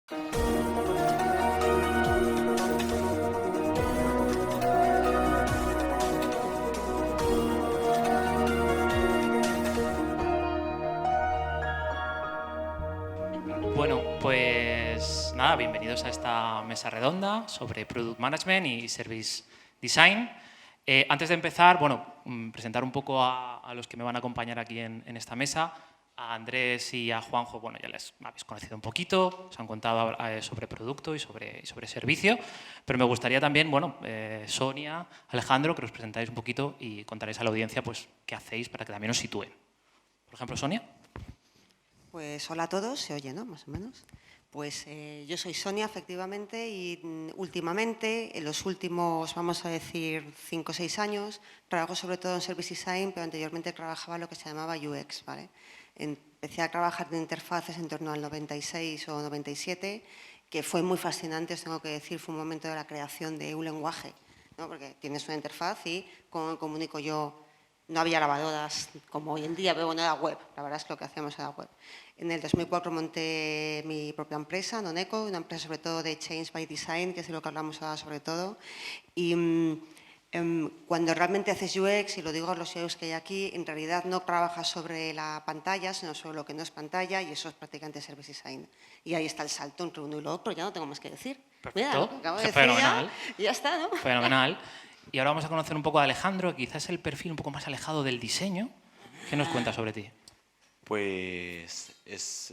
Bueno, pues nada, bienvenidos a esta mesa redonda sobre Product Management y Service Design. Antes de empezar, bueno, presentar un poco a los que me van a acompañar aquí en esta mesa. A Andrés y a Juanjo, bueno, ya les habéis conocido un poquito, os han contado sobre producto y sobre servicio, pero me gustaría también, bueno, Sonia, Alejandro, que os presentáis un poquito y contaréis a la audiencia pues, qué hacéis para que también os sitúen. Por ejemplo, Sonia. Pues hola a todos, se oye, ¿no? Más o menos. Pues yo soy Sonia, efectivamente, y últimamente, en los últimos, vamos a decir, 5 o 6 años, trabajo sobre todo en Service Design, pero anteriormente trabajaba en lo que se llamaba UX, ¿vale? Empecé a trabajar en interfaces en torno al 96 o 97, que fue muy fascinante, os tengo que decir, fue un momento de la creación de un lenguaje, ¿no? Porque tienes una interfaz y cómo me comunico yo. No había lavadoras como hoy en día, pero bueno, era web. La verdad es que lo que hacíamos era web. En el 2004 monté mi propia empresa, Noneco, una empresa sobre todo de Change by Design, que es de lo que hablamos ahora sobre todo. Y cuando realmente haces UX, y lo digo a los UX que hay aquí, en realidad no trabajas sobre la pantalla, sino sobre lo que no es pantalla, y eso es prácticamente Service Design. Y ahí está el salto entre uno y lo otro, ya no tengo más que decir. Perfecto. Mira, lo que acabo de decir Fenomenal. ya está, ¿no? Fenomenal. Y ahora vamos a conocer un poco a Alejandro, que quizás es el perfil un poco más alejado del diseño. ¿Qué nos cuenta sobre ti? Pues es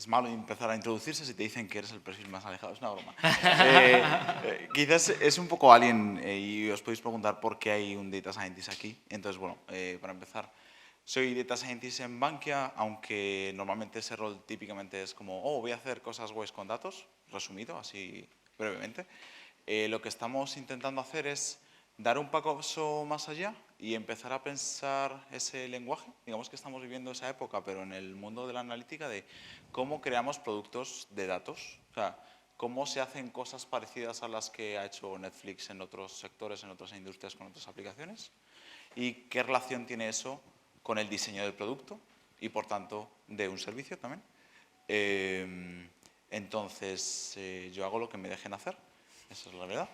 malo empezar a introducirse si te dicen que eres el perfil más alejado, es una broma. Quizás es un poco alien y os podéis preguntar por qué hay un Data Scientist aquí. Entonces, bueno, para empezar, soy Data Scientist en Bankia, aunque normalmente ese rol típicamente es como, voy a hacer cosas guays con datos, resumido, así brevemente. Lo que estamos intentando hacer es dar un paso más allá y empezar a pensar ese lenguaje. Digamos que estamos viviendo esa época, pero en el mundo de la analítica, de cómo creamos productos de datos. O sea, cómo se hacen cosas parecidas a las que ha hecho Netflix en otros sectores, en otras industrias, con otras aplicaciones. Y qué relación tiene eso con el diseño del producto y, por tanto, de un servicio también. Entonces, yo hago lo que me dejen hacer. Esa es la verdad.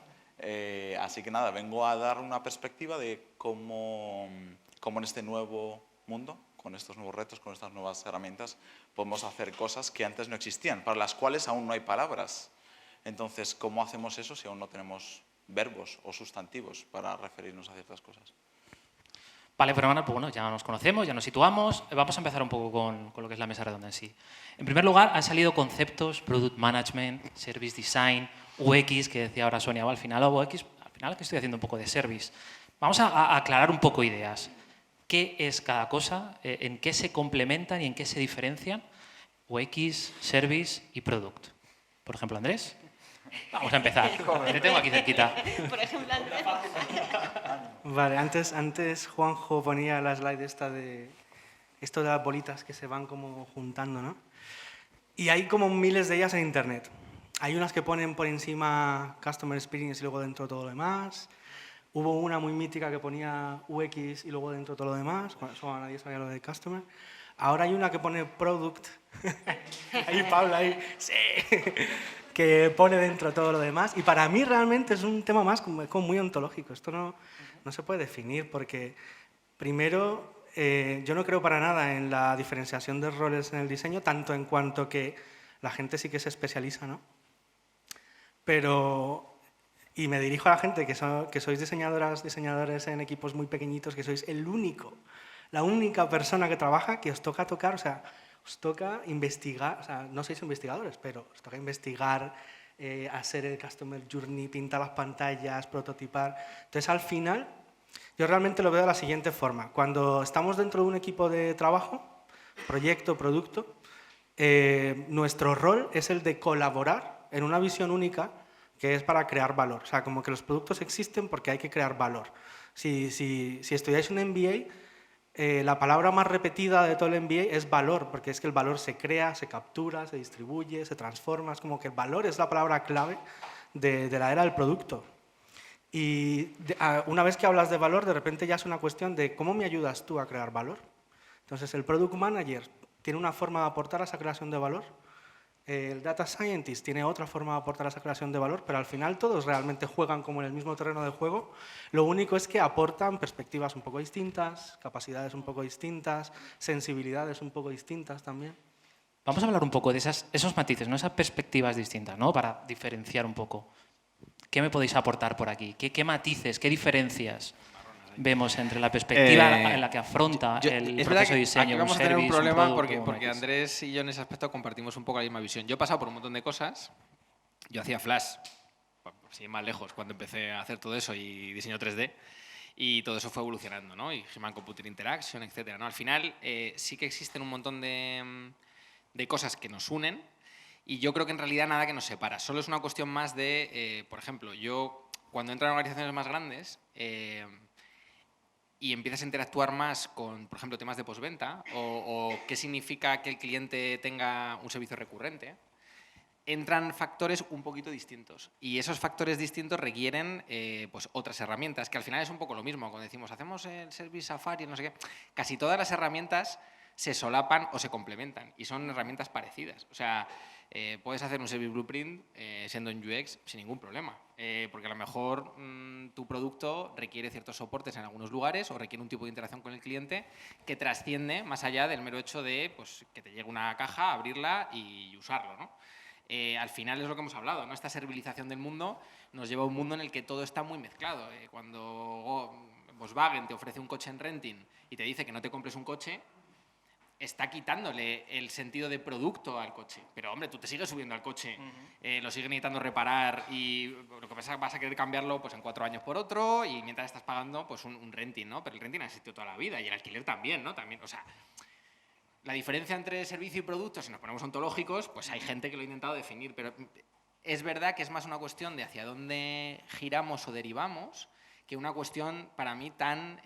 Así que nada, vengo a dar una perspectiva de cómo en este nuevo mundo, con estos nuevos retos, con estas nuevas herramientas, podemos hacer cosas que antes no existían, para las cuales aún no hay palabras. Entonces, ¿cómo hacemos eso si aún no tenemos verbos o sustantivos para referirnos a ciertas cosas? Vale, fenomenal, pues bueno, ya nos conocemos, ya nos situamos. Vamos a empezar un poco con lo que es la mesa redonda en sí. En primer lugar, han salido conceptos, Product Management, Service Design, UX, que decía ahora Sonia, al final hago UX, al final que estoy haciendo un poco de Service. Vamos a aclarar un poco ideas. ¿Qué es cada cosa? ¿En qué se complementan y en qué se diferencian? UX, Service y Product. Por ejemplo, Andrés. Vamos a empezar. Te tengo aquí cerquita. Por ejemplo, Andrés. Vale, antes Juanjo ponía la slide esta de esto de las bolitas que se van como juntando, ¿no? Y hay como miles de ellas en Internet. Hay unas que ponen por encima Customer Experience y luego dentro todo lo demás. Hubo una muy mítica que ponía UX y luego dentro todo lo demás. Eso nadie sabía lo de Customer. Ahora hay una que pone Product. Ahí Pablo, ahí, sí. Que pone dentro todo lo demás. Y para mí realmente es un tema más como muy ontológico. Esto no se puede definir porque, primero, yo no creo para nada en la diferenciación de roles en el diseño, tanto en cuanto que la gente sí que se especializa, ¿no? Pero, y me dirijo a la gente que sois diseñadores en equipos muy pequeñitos, que sois la única persona que trabaja, que os toca tocar, o sea, os toca investigar, o sea, no sois investigadores, pero os toca investigar, hacer el Customer Journey, pintar las pantallas, prototipar. Entonces, al final, yo realmente lo veo de la siguiente forma. Cuando estamos dentro de un equipo de trabajo, proyecto, producto, nuestro rol es el de colaborar en una visión única que es para crear valor. O sea, como que los productos existen porque hay que crear valor. Si estudiáis un MBA, la palabra más repetida de todo el MBA es valor, porque es que el valor se crea, se captura, se distribuye, se transforma. Es como que el valor es la palabra clave de la era del producto. Y una vez que hablas de valor, de repente ya es una cuestión de cómo me ayudas tú a crear valor. Entonces, el Product Manager tiene una forma de aportar a esa creación de valor El data scientist tiene otra forma de aportar a esa creación de valor, pero al final todos realmente juegan como en el mismo terreno de juego. Lo único es que aportan perspectivas un poco distintas, capacidades un poco distintas, sensibilidades un poco distintas también. Vamos a hablar un poco de esos matices, ¿no? Esas perspectivas distintas, ¿no? Para diferenciar un poco. ¿Qué me podéis aportar por aquí? ¿Qué matices, qué diferencias vemos entre la perspectiva en la que afronta el es verdad proceso que de diseño, aquí vamos un a tener un service, problema producto, porque X? Andrés y yo en ese aspecto compartimos un poco la misma visión. Yo he pasado por un montón de cosas. Yo hacía Flash, sin ir más lejos, cuando empecé a hacer todo eso y diseño 3D. Y todo eso fue evolucionando, ¿no? Y Human Computer Interaction, etcétera, ¿no? Al final sí que existen un montón de cosas que nos unen y yo creo que en realidad nada que nos separa. Solo es una cuestión más de, por ejemplo, yo cuando entro en organizaciones más grandes y empiezas a interactuar más con, por ejemplo, temas de postventa o qué significa que el cliente tenga un servicio recurrente, entran factores un poquito distintos y esos factores distintos requieren pues otras herramientas, que al final es un poco lo mismo. Cuando decimos, hacemos el Service Safari, no sé qué, casi todas las herramientas se solapan o se complementan y son herramientas parecidas. O sea, puedes hacer un Service Blueprint siendo en UX sin ningún problema, porque a lo mejor tu producto requiere ciertos soportes en algunos lugares o requiere un tipo de interacción con el cliente que trasciende más allá del mero hecho de pues, que te llegue una caja, abrirla y usarlo, ¿no? Al final es lo que hemos hablado, ¿no? Esta servilización del mundo nos lleva a un mundo en el que todo está muy mezclado. Cuando Volkswagen te ofrece un coche en renting y te dice que no te compres un coche, está quitándole el sentido de producto al coche. Pero, hombre, tú te sigues subiendo al coche, lo sigues necesitando reparar y lo que pasa es que vas a querer cambiarlo pues, en 4 años por otro y mientras estás pagando pues, un renting, ¿no? Pero el renting ha existido toda la vida y el alquiler también, ¿no? También, o sea, la diferencia entre servicio y producto, si nos ponemos ontológicos, pues hay gente que lo ha intentado definir, pero es verdad que es más una cuestión de hacia dónde giramos o derivamos que una cuestión para mí tan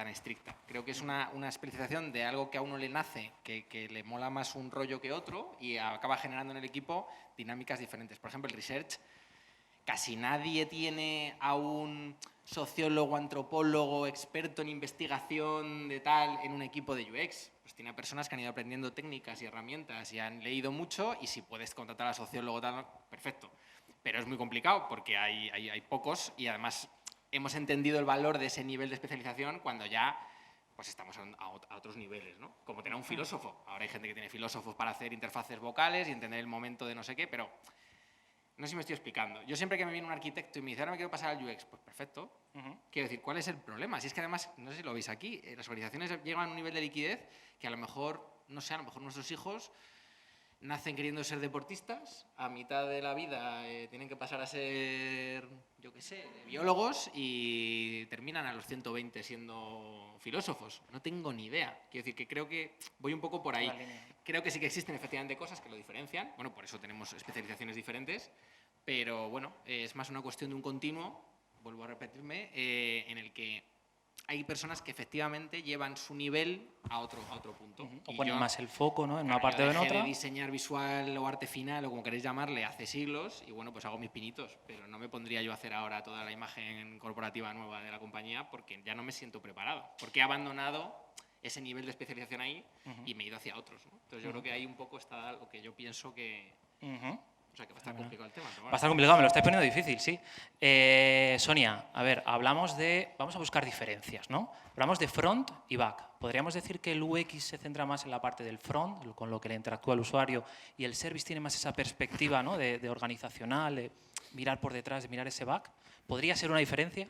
estricta. Creo que es una especialización de algo que a uno le nace, que le mola más un rollo que otro y acaba generando en el equipo dinámicas diferentes. Por ejemplo, el research, casi nadie tiene a un sociólogo, antropólogo, experto en investigación de tal en un equipo de UX. Pues tiene personas que han ido aprendiendo técnicas y herramientas y han leído mucho y si puedes contratar a sociólogo tal, perfecto. Pero es muy complicado porque hay pocos y además hemos entendido el valor de ese nivel de especialización cuando ya pues estamos a otros niveles, ¿no? Como tener un filósofo. Ahora hay gente que tiene filósofos para hacer interfaces vocales y entender el momento de no sé qué, pero no sé si me estoy explicando. Yo siempre que me viene un arquitecto y me dice, ahora me quiero pasar al UX, pues perfecto. Quiero decir, ¿cuál es el problema? Si es que además, no sé si lo veis aquí, las organizaciones llegan a un nivel de liquidez que a lo mejor, no sé, a lo mejor nuestros hijos nacen queriendo ser deportistas, a mitad de la vida tienen que pasar a ser, yo qué sé, biólogos y terminan a los 120 siendo filósofos. No tengo ni idea. Quiero decir que creo que voy un poco por ahí. Creo que sí que existen efectivamente cosas que lo diferencian. Bueno, por eso tenemos especializaciones diferentes, pero bueno, es más una cuestión de un continuo, vuelvo a repetirme, en el que hay personas que efectivamente llevan su nivel a otro punto. O ponen más el foco, ¿no? En una parte o en otra. De diseñar visual o arte final o como queréis llamarle hace siglos y bueno, pues hago mis pinitos, pero no me pondría yo a hacer ahora toda la imagen corporativa nueva de la compañía porque ya no me siento preparado, porque he abandonado ese nivel de especialización ahí y me he ido hacia otros, ¿no? Entonces yo creo que ahí un poco está lo que yo pienso que... O sea, que va a estar complicado el tema. Pero bueno. Va a estar complicado, me lo estáis poniendo difícil, sí. Sonia, a ver, vamos a buscar diferencias, ¿no? Hablamos de front y back. ¿Podríamos decir que el UX se centra más en la parte del front, con lo que le interactúa el usuario, y el service tiene más esa perspectiva, ¿no? de organizacional, de mirar por detrás, de mirar ese back? ¿Podría ser una diferencia?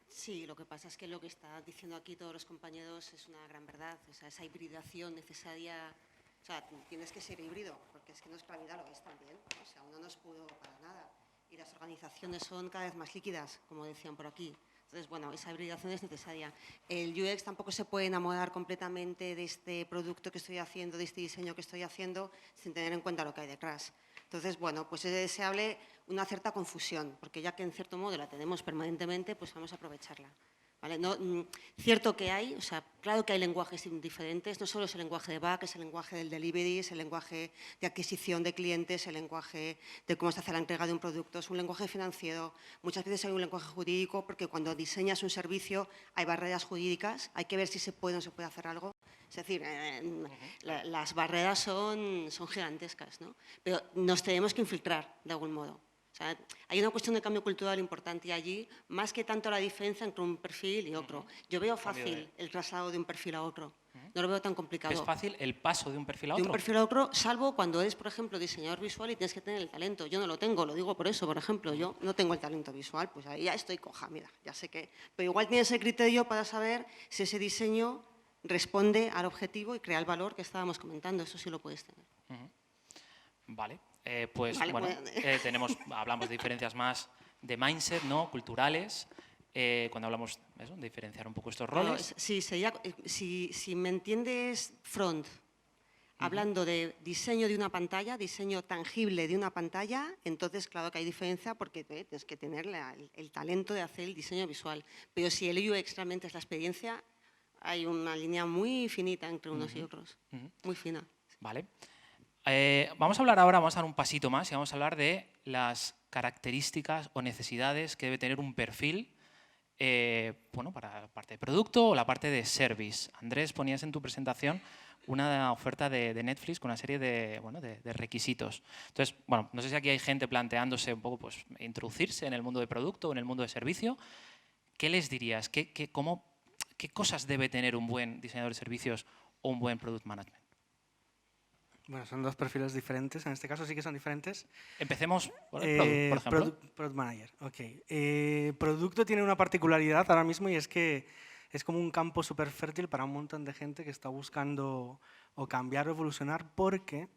Sí, lo que pasa es que lo que están diciendo aquí todos los compañeros es una gran verdad. O sea, esa hibridación necesaria. O sea, tienes que ser híbrido, porque es que nuestra vida lo es también. O sea, uno no es puro para nada. Y las organizaciones son cada vez más líquidas, como decían por aquí. Entonces, bueno, esa hibridación es necesaria. El UX tampoco se puede enamorar completamente de este producto que estoy haciendo, de este diseño que estoy haciendo, sin tener en cuenta lo que hay detrás. Entonces, bueno, pues es deseable una cierta confusión, porque ya que en cierto modo la tenemos permanentemente, pues vamos a aprovecharla. ¿Vale? No, cierto que hay, o sea, claro que hay lenguajes diferentes, no solo es el lenguaje de back, es el lenguaje del delivery, es el lenguaje de adquisición de clientes, el lenguaje de cómo se hace la entrega de un producto, es un lenguaje financiero, muchas veces hay un lenguaje jurídico porque cuando diseñas un servicio hay barreras jurídicas, hay que ver si se puede o no se puede hacer algo. Es decir, las barreras son gigantescas, ¿no? Pero nos tenemos que infiltrar de algún modo. O sea, hay una cuestión de cambio cultural importante allí, más que tanto la diferencia entre un perfil y otro. Yo veo fácil el traslado de un perfil a otro. No lo veo tan complicado. ¿Es fácil el paso de un perfil a De otro? un perfil a otro, salvo cuando eres, por ejemplo, diseñador visual y tienes que tener el talento. Yo no lo tengo, lo digo por eso, por ejemplo. Yo no tengo el talento visual, pues ahí ya estoy coja, mira, ya sé que... Pero igual tienes el criterio para saber si ese diseño responde al objetivo y crea el valor que estábamos comentando. Eso sí lo puedes tener. Vale, pues Vale, bueno, pues- hablamos de diferencias más de mindset, ¿no? Culturales, cuando hablamos eso, de diferenciar un poco estos Claro, roles. sí, si me entiendes front, hablando de diseño de una pantalla, diseño tangible de una pantalla, entonces claro que hay diferencia porque tienes que tener el talento de hacer el diseño visual. Pero si el UX realmente es la experiencia, hay una línea muy finita entre unos y otros, muy fina. Vale. Vamos a hablar ahora, vamos a dar un pasito más y vamos a hablar de las características o necesidades que debe tener un perfil bueno, para la parte de producto o la parte de service. Andrés, ponías en tu presentación una oferta de Netflix con una serie de, bueno, de requisitos. Entonces, bueno, no sé si aquí hay gente planteándose un poco pues, introducirse en el mundo de producto o en el mundo de servicio. ¿Qué les dirías? ¿Qué cosas debe tener un buen diseñador de servicios o un buen product management? Bueno, son dos perfiles diferentes, en este caso sí que son diferentes. Empecemos por el product, por ejemplo. Product Manager, ok. Producto tiene una particularidad ahora mismo y es que es como un campo súper fértil para un montón de gente que está buscando o cambiar o evolucionar porque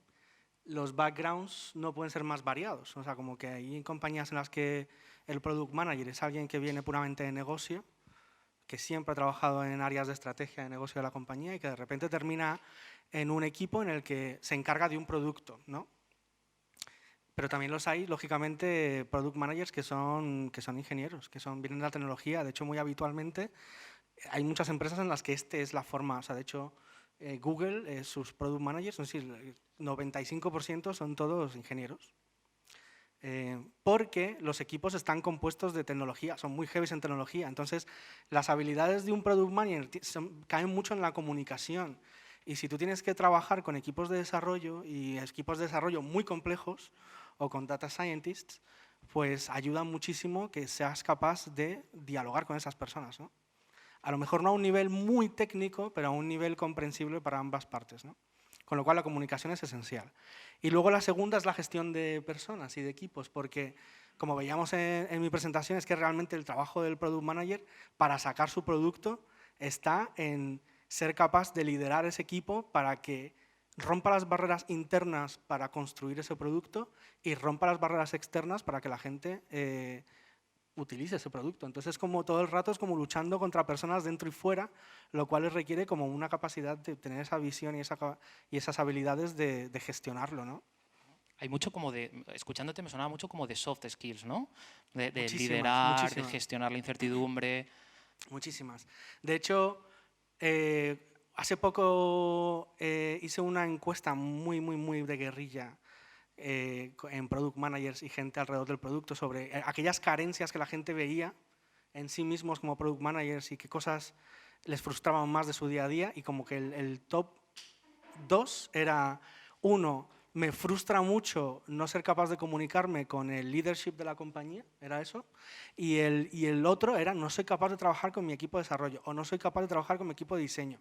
los backgrounds no pueden ser más variados. O sea, como que hay compañías en las que el Product Manager es alguien que viene puramente de negocio, que siempre ha trabajado en áreas de estrategia de negocio de la compañía y que de repente termina en un equipo en el que se encarga de un producto, ¿no? Pero también los hay, lógicamente, product managers que son ingenieros, vienen de la tecnología. De hecho, muy habitualmente hay muchas empresas en las que es la forma. O sea, de hecho, Google, sus product managers, es decir, el 95% son todos ingenieros. Porque los equipos están compuestos de tecnología, son muy heavy en tecnología. Entonces, las habilidades de un product manager caen mucho en la comunicación. Y si tú tienes que trabajar con equipos de desarrollo y equipos de desarrollo muy complejos o con data scientists, pues ayuda muchísimo que seas capaz de dialogar con esas personas, ¿no? A lo mejor no a un nivel muy técnico, pero a un nivel comprensible para ambas partes, ¿no? Con lo cual la comunicación es esencial. Y luego la segunda es la gestión de personas y de equipos, porque como veíamos en mi presentación, es que realmente el trabajo del Product Manager para sacar su producto está en ser capaz de liderar ese equipo para que rompa las barreras internas para construir ese producto y rompa las barreras externas para que la gente utilice ese producto. Entonces, como todo el rato es como luchando contra personas dentro y fuera, lo cual les requiere como una capacidad de tener esa visión y esas habilidades de gestionarlo, ¿no? Hay mucho como de, escuchándote me sonaba mucho como de soft skills, ¿no? De Muchísimas, liderar, muchísimas. de gestionar la incertidumbre. Muchísimas. De hecho, hace poco hice una encuesta muy de guerrilla en Product Managers y gente alrededor del producto sobre aquellas carencias que la gente veía en sí mismos como Product Managers y qué cosas les frustraban más de su día a día, y como que el top 2 era, uno, me frustra mucho no ser capaz de comunicarme con el leadership de la compañía, era eso, y el otro era, no soy capaz de trabajar con mi equipo de desarrollo o no soy capaz de trabajar con mi equipo de diseño.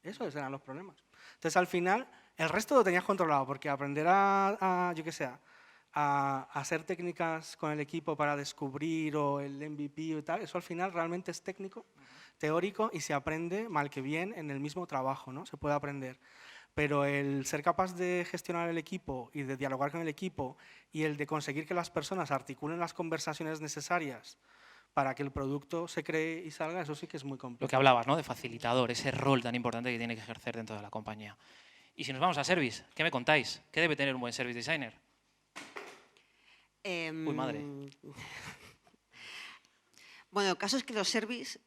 Esos eran los problemas. Entonces, al final, el resto lo tenías controlado, porque aprender yo qué sé, a hacer técnicas con el equipo para descubrir o el MVP y tal, eso al final realmente es técnico, teórico, y se aprende mal que bien en el mismo trabajo, ¿no? Se puede aprender. Pero el ser capaz de gestionar el equipo y de dialogar con el equipo y el de conseguir que las personas articulen las conversaciones necesarias para que el producto se cree y salga, eso sí que es muy complejo. Lo que hablabas, ¿no? De facilitador, ese rol tan importante que tiene que ejercer dentro de la compañía. Y si nos vamos a service, ¿qué me contáis? ¿Qué debe tener un buen service designer? Uy, madre. Bueno, el caso es que los service,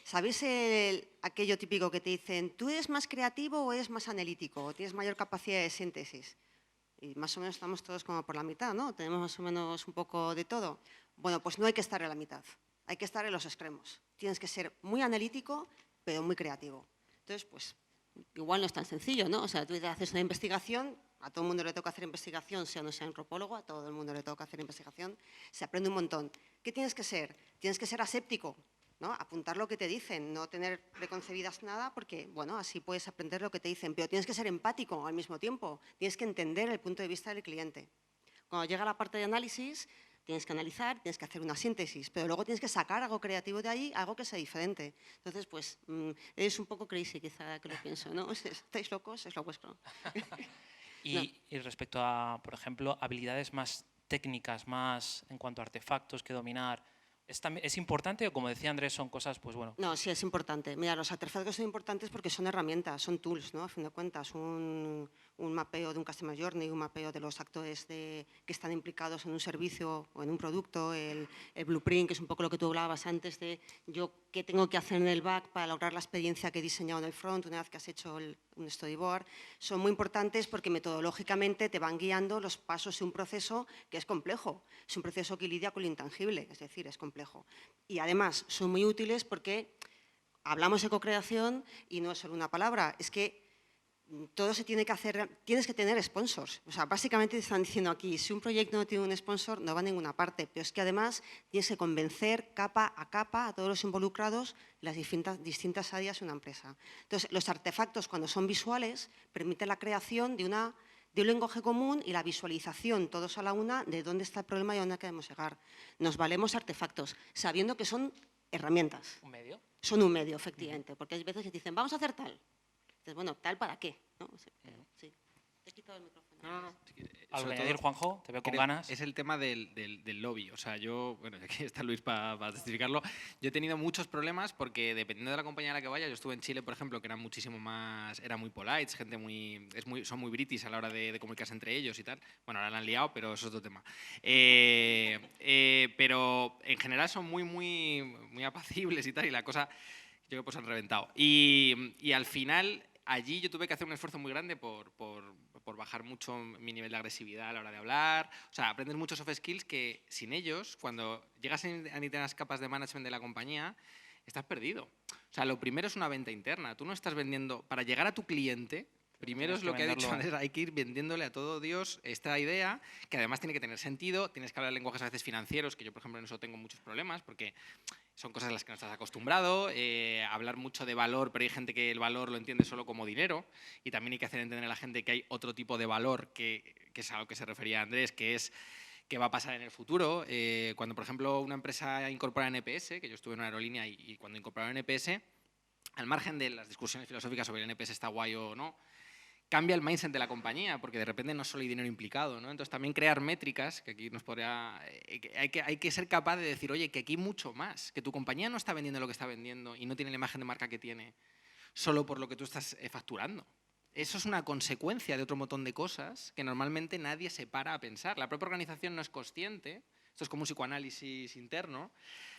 ¿sabéis aquello típico que te dicen, tú eres más creativo o eres más analítico, o tienes mayor capacidad de síntesis? Y más o menos estamos todos como por la mitad, ¿no? Tenemos más o menos un poco de todo. Bueno, pues no hay que estar en la mitad, hay que estar en los extremos. Tienes que ser muy analítico, pero muy creativo. Entonces, pues, igual no es tan sencillo, ¿no? O sea, tú haces una investigación, a todo el mundo le toca hacer investigación, sea o no sea antropólogo, a todo el mundo le toca hacer investigación, se aprende un montón. ¿Qué tienes que ser? Tienes que ser aséptico, ¿no? Apuntar lo que te dicen, no tener preconcebidas nada, porque, bueno, así puedes aprender lo que te dicen, pero tienes que ser empático al mismo tiempo, tienes que entender el punto de vista del cliente. Cuando llega la parte de análisis, tienes que analizar, tienes que hacer una síntesis, pero luego tienes que sacar algo creativo de ahí, algo que sea diferente. Entonces, pues, es un poco crazy quizá que lo pienso, ¿no? ¿Estáis locos? Es lo vuestro. Y respecto a, por ejemplo, habilidades más técnicas, más en cuanto a artefactos que dominar, ¿es importante o, como decía Andrés, son cosas, pues bueno? No, sí, es importante. Mira, los artefactos son importantes porque son herramientas, son tools, ¿no? A fin de cuentas, un mapeo de un Customer Journey, un mapeo de los actores que están implicados en un servicio o en un producto, el blueprint, que es un poco lo que tú hablabas antes de yo qué tengo que hacer en el back para lograr la experiencia que he diseñado en el front una vez que has hecho un storyboard. Son muy importantes porque metodológicamente te van guiando los pasos de un proceso que es complejo. Es un proceso que lidia con lo intangible, es decir, es complejo. Y además son muy útiles porque hablamos de co-creación y no es solo una palabra, es que todo se tiene que hacer, tienes que tener sponsors. O sea, básicamente te están diciendo aquí, si un proyecto no tiene un sponsor, no va a ninguna parte. Pero es que además tienes que convencer capa a todos los involucrados las distintas áreas de una empresa. Entonces, los artefactos, cuando son visuales, permiten la creación de un lenguaje común y la visualización, todos a la una, de dónde está el problema y a dónde queremos llegar. Nos valemos artefactos, sabiendo que son herramientas. ¿Un medio? Son un medio, efectivamente, porque hay veces que te dicen, vamos a hacer tal. Entonces, bueno, ¿tal para qué? ¿No? Sí. Te he quitado el micrófono. No. ¿Algo Sobre que añadir, todo, Juanjo? Te veo con ganas. Es el tema del lobby. O sea, yo, bueno, aquí está Luis para testificarlo. Yo he tenido muchos problemas porque dependiendo de la compañía a la que vaya, yo estuve en Chile, por ejemplo, que era muchísimo más, era muy polite, gente son muy british a la hora de comunicarse entre ellos y tal. Bueno, ahora la han liado, pero eso es otro tema. Pero en general son muy apacibles y tal, y la cosa, yo creo que pues han reventado. Y al final, allí yo tuve que hacer un esfuerzo muy grande por bajar mucho mi nivel de agresividad a la hora de hablar. O sea, aprender muchos soft skills que sin ellos, cuando llegas a determinadas capas de management de la compañía, estás perdido. O sea, lo primero es una venta interna. Tú no estás vendiendo... Para llegar a tu cliente, primero es lo que ha dicho Andrés, hay que ir vendiéndole a todo Dios esta idea, que además tiene que tener sentido, tienes que hablar lenguajes a veces financieros, que yo, por ejemplo, en eso tengo muchos problemas, porque son cosas a las que no estás acostumbrado, hablar mucho de valor, pero hay gente que el valor lo entiende solo como dinero, y también hay que hacer entender a la gente que hay otro tipo de valor, que es a lo que se refería Andrés, que es qué va a pasar en el futuro. Cuando, por ejemplo, una empresa incorpora NPS, que yo estuve en una aerolínea y cuando incorporaron NPS, al margen de las discusiones filosóficas sobre el NPS está guay o no, cambia el mindset de la compañía, porque de repente no solo hay dinero implicado, ¿no? Entonces también crear métricas, que aquí nos podría... hay que ser capaz de decir, oye, que aquí hay mucho más, que tu compañía no está vendiendo lo que está vendiendo y no tiene la imagen de marca que tiene solo por lo que tú estás facturando. Eso es una consecuencia de otro montón de cosas que normalmente nadie se para a pensar. La propia organización no es consciente, esto es como un psicoanálisis interno,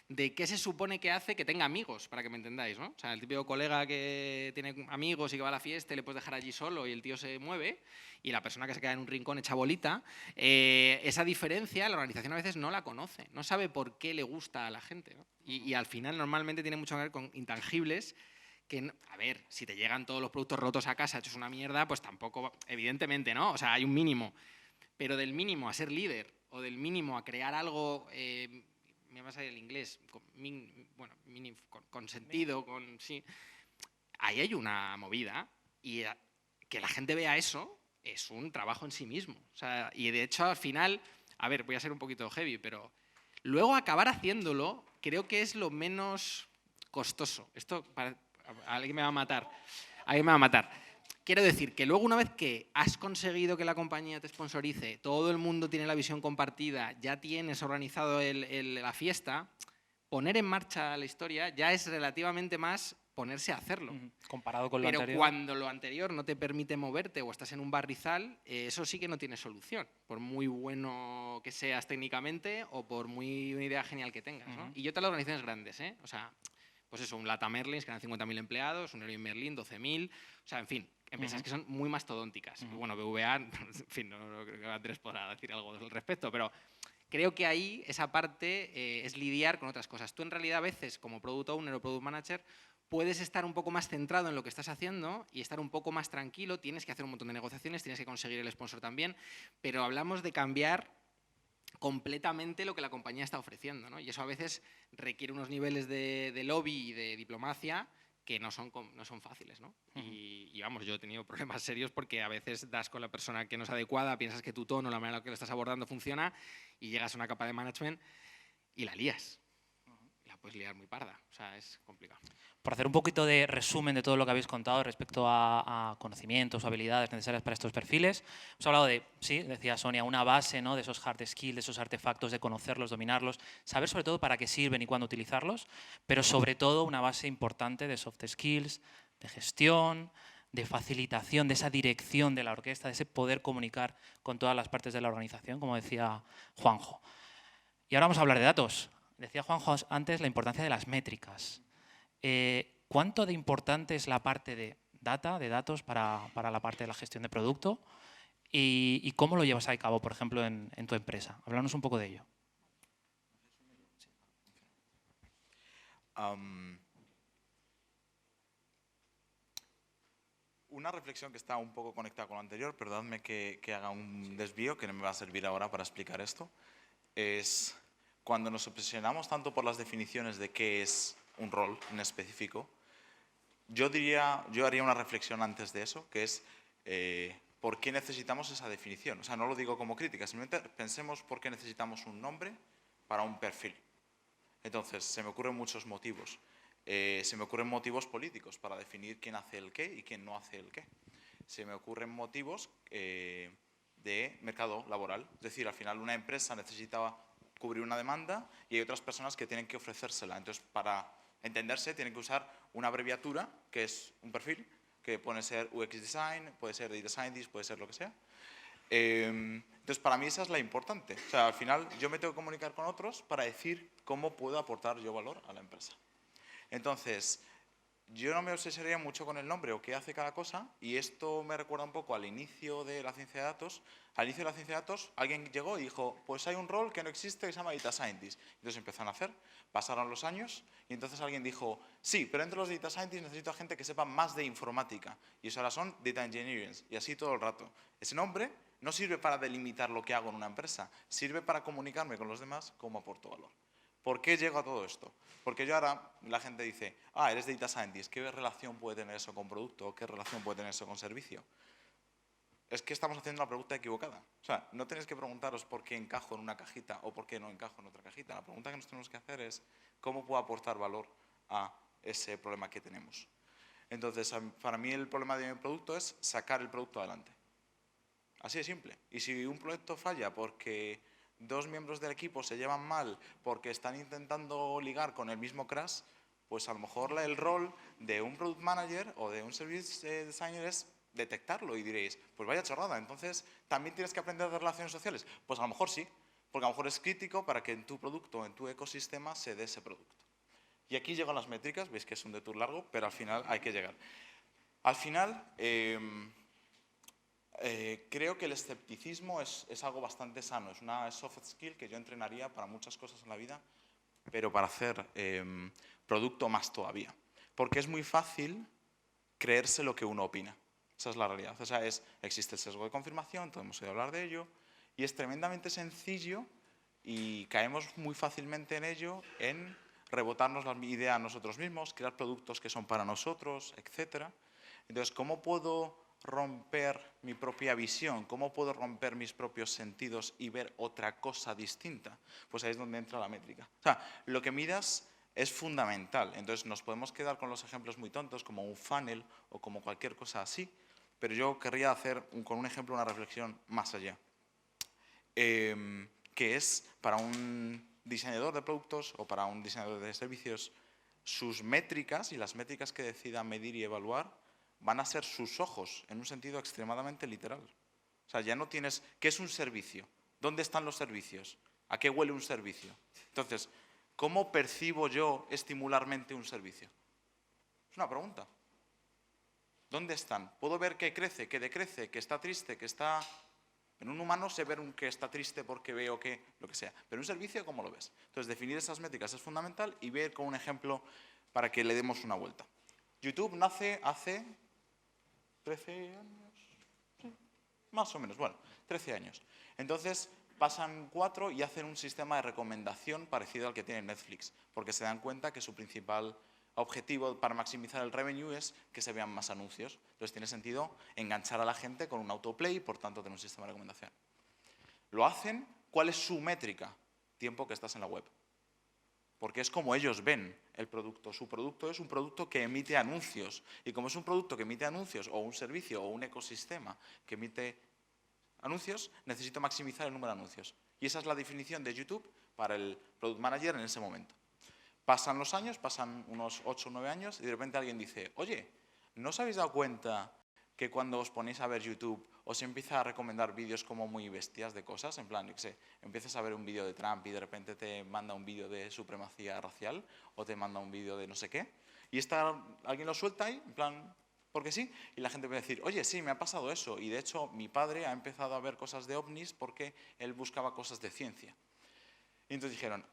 de qué se supone que hace que tenga amigos, para que me entendáis, ¿no? O sea, el típico colega que tiene amigos y que va a la fiesta y le puedes dejar allí solo y el tío se mueve, y la persona que se queda en un rincón hecha bolita, esa diferencia la organización a veces no la conoce, no sabe por qué le gusta a la gente, ¿no? Y al final normalmente tiene mucho que ver con intangibles que, a ver, si te llegan todos los productos rotos a casa hechos una mierda, pues tampoco, evidentemente, ¿no? O sea, hay un mínimo. Pero del mínimo a ser líder o del mínimo a crear algo, me va a salir el inglés, con sentido, sí, ahí hay una movida y que la gente vea eso es un trabajo en sí mismo. O sea, y de hecho, al final, a ver, voy a ser un poquito heavy, pero luego acabar haciéndolo creo que es lo menos costoso. Esto, alguien me va a matar. Alguien me va a matar. Quiero decir que luego, una vez que has conseguido que la compañía te sponsorice, todo el mundo tiene la visión compartida, ya tienes organizado la fiesta, poner en marcha la historia ya es relativamente más ponerse a hacerlo. Comparado con lo anterior. Pero cuando lo anterior no te permite moverte o estás en un barrizal, eso sí que no tiene solución, por muy bueno que seas técnicamente o por muy una idea genial que tengas, ¿no? Y yo te las organizaciones grandes, ¿eh? O sea, pues eso, un Lata Merlin, que eran 50.000 empleados, un Leroy Merlin, 12.000, o sea, en fin, empresas que son muy mastodónticas. Y bueno, BVA, en fin, no creo que Andrés podrá decir algo al respecto, pero creo que ahí esa parte es lidiar con otras cosas. Tú en realidad a veces, como Product Owner o Product Manager, puedes estar un poco más centrado en lo que estás haciendo y estar un poco más tranquilo. Tienes que hacer un montón de negociaciones, tienes que conseguir el sponsor también, pero hablamos de cambiar completamente lo que la compañía está ofreciendo, ¿no? Y eso a veces requiere unos niveles de lobby y de diplomacia que no son fáciles, ¿no? Y vamos, yo he tenido problemas serios porque a veces das con la persona que no es adecuada, piensas que tu tono, la manera en la que lo estás abordando funciona y llegas a una capa de management y la lías. La puedes liar muy parda, o sea, es complicado. Por hacer un poquito de resumen de todo lo que habéis contado respecto a conocimientos o habilidades necesarias para estos perfiles, hemos hablado de, sí, decía Sonia, una base, ¿no?, de esos hard skills, de esos artefactos, de conocerlos, dominarlos, saber sobre todo para qué sirven y cuándo utilizarlos, pero sobre todo una base importante de soft skills, de gestión, de facilitación, de esa dirección de la orquesta, de ese poder comunicar con todas las partes de la organización, como decía Juanjo. Y ahora vamos a hablar de datos. Decía Juanjo antes la importancia de las métricas. ¿Cuánto de importante es la parte de data, de datos, para la parte de la gestión de producto? ¿Y cómo lo llevas a cabo, por ejemplo, en tu empresa? Háblanos un poco de ello. Una reflexión que está un poco conectada con lo anterior, perdonadme que haga un desvío, que no me va a servir ahora para explicar esto, es cuando nos obsesionamos tanto por las definiciones de qué es un rol en específico, yo haría una reflexión antes de eso, que es ¿por qué necesitamos esa definición? O sea, no lo digo como crítica, simplemente pensemos por qué necesitamos un nombre para un perfil. Entonces, se me ocurren muchos motivos. Se me ocurren motivos políticos para definir quién hace el qué y quién no hace el qué. Se me ocurren motivos de mercado laboral. Es decir, al final una empresa necesita cubrir una demanda y hay otras personas que tienen que ofrecérsela. Entonces, para entenderse, tienen que usar una abreviatura, que es un perfil, que puede ser UX Design, puede ser Data Scientist, puede ser lo que sea. Entonces, para mí esa es la importante. O sea, al final yo me tengo que comunicar con otros para decir cómo puedo aportar yo valor a la empresa. Entonces, yo no me obsesionaría mucho con el nombre o qué hace cada cosa, y esto me recuerda un poco al inicio de la ciencia de datos. Al inicio de la ciencia de datos, alguien llegó y dijo, pues hay un rol que no existe que se llama Data Scientist. Entonces empezaron a hacer, pasaron los años, y entonces alguien dijo, sí, pero entre los Data Scientists necesito a gente que sepa más de informática, y eso ahora son Data Engineers, y así todo el rato. Ese nombre no sirve para delimitar lo que hago en una empresa, sirve para comunicarme con los demás cómo aporto valor. ¿Por qué llego a todo esto? Porque yo ahora, la gente dice, eres Data Scientist, ¿qué relación puede tener eso con producto? ¿Qué relación puede tener eso con servicio? Es que estamos haciendo la pregunta equivocada. O sea, no tenéis que preguntaros por qué encajo en una cajita o por qué no encajo en otra cajita. La pregunta que nos tenemos que hacer es, ¿cómo puedo aportar valor a ese problema que tenemos? Entonces, para mí el problema de mi producto es sacar el producto adelante. Así de simple. Y si un proyecto falla porque dos miembros del equipo se llevan mal porque están intentando ligar con el mismo crash, pues a lo mejor el rol de un product manager o de un service designer es detectarlo y diréis, pues vaya chorrada, entonces también tienes que aprender de relaciones sociales. Pues a lo mejor sí, porque a lo mejor es crítico para que en tu producto, en tu ecosistema se dé ese producto. Y aquí llegan las métricas, veis que es un detour largo, pero al final hay que llegar. Al final, creo que el escepticismo es algo bastante sano, es una soft skill que yo entrenaría para muchas cosas en la vida, pero para hacer producto más todavía. Porque es muy fácil creerse lo que uno opina. Esa es la realidad. O sea, existe el sesgo de confirmación, todos hemos oído hablar de ello, y es tremendamente sencillo y caemos muy fácilmente en ello, en rebotarnos la idea a nosotros mismos, crear productos que son para nosotros, etc. Entonces, ¿cómo puedo romper mi propia visión? ¿Cómo puedo romper mis propios sentidos y ver otra cosa distinta? Pues ahí es donde entra la métrica. O sea, lo que midas es fundamental. Entonces nos podemos quedar con los ejemplos muy tontos como un funnel o como cualquier cosa así, pero yo querría hacer con un ejemplo una reflexión más allá. Que es para un diseñador de productos o para un diseñador de servicios, sus métricas y las métricas que decida medir y evaluar van a ser sus ojos, en un sentido extremadamente literal. O sea, ya no tienes... ¿Qué es un servicio? ¿Dónde están los servicios? ¿A qué huele un servicio? Entonces, ¿cómo percibo yo estimularmente un servicio? Es una pregunta. ¿Dónde están? ¿Puedo ver que crece, que decrece, que está triste, que está... En un humano sé ver que está triste porque veo que... lo que sea. Pero un servicio, ¿cómo lo ves? Entonces, definir esas métricas es fundamental y ver con un ejemplo para que le demos una vuelta. YouTube nace hace 13 años, sí, más o menos, bueno, 13 años. Entonces pasan 4 y hacen un sistema de recomendación parecido al que tiene Netflix, porque se dan cuenta que su principal objetivo para maximizar el revenue es que se vean más anuncios. Entonces tiene sentido enganchar a la gente con un autoplay y por tanto tener un sistema de recomendación. Lo hacen, ¿cuál es su métrica? Tiempo que estás en la web. Porque es como ellos ven el producto. Su producto es un producto que emite anuncios. Y como es un producto que emite anuncios, o un servicio, o un ecosistema que emite anuncios, necesito maximizar el número de anuncios. Y esa es la definición de YouTube para el Product Manager en ese momento. Pasan los años, pasan unos 8 o 9 años, y de repente alguien dice, oye, ¿no os habéis dado cuenta que cuando os ponéis a ver YouTube os empieza a recomendar vídeos como muy bestias de cosas? En plan, yo qué sé, empiezas a ver un vídeo de Trump y de repente te manda un vídeo de supremacía racial o te manda un vídeo de no sé qué. Y alguien lo suelta ahí, en plan, porque sí. Y la gente puede decir, oye, sí, me ha pasado eso. Y de hecho, mi padre ha empezado a ver cosas de ovnis porque él buscaba cosas de ciencia. Y entonces dijeron,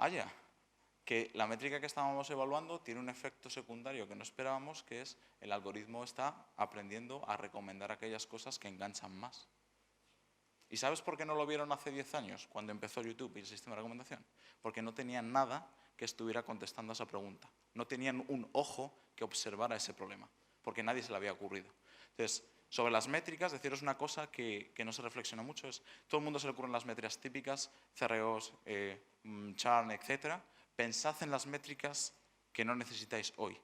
que la métrica que estábamos evaluando tiene un efecto secundario que no esperábamos, que es el algoritmo está aprendiendo a recomendar aquellas cosas que enganchan más. ¿Y sabes por qué no lo vieron hace 10 años, cuando empezó YouTube y el sistema de recomendación? Porque no tenían nada que estuviera contestando a esa pregunta. No tenían un ojo que observara ese problema, porque nadie se le había ocurrido. Entonces, sobre las métricas, deciros una cosa que no se reflexiona mucho, es todo el mundo se le ocurren las métricas típicas, CROs, churn, etcétera. Pensad en las métricas que no necesitáis hoy.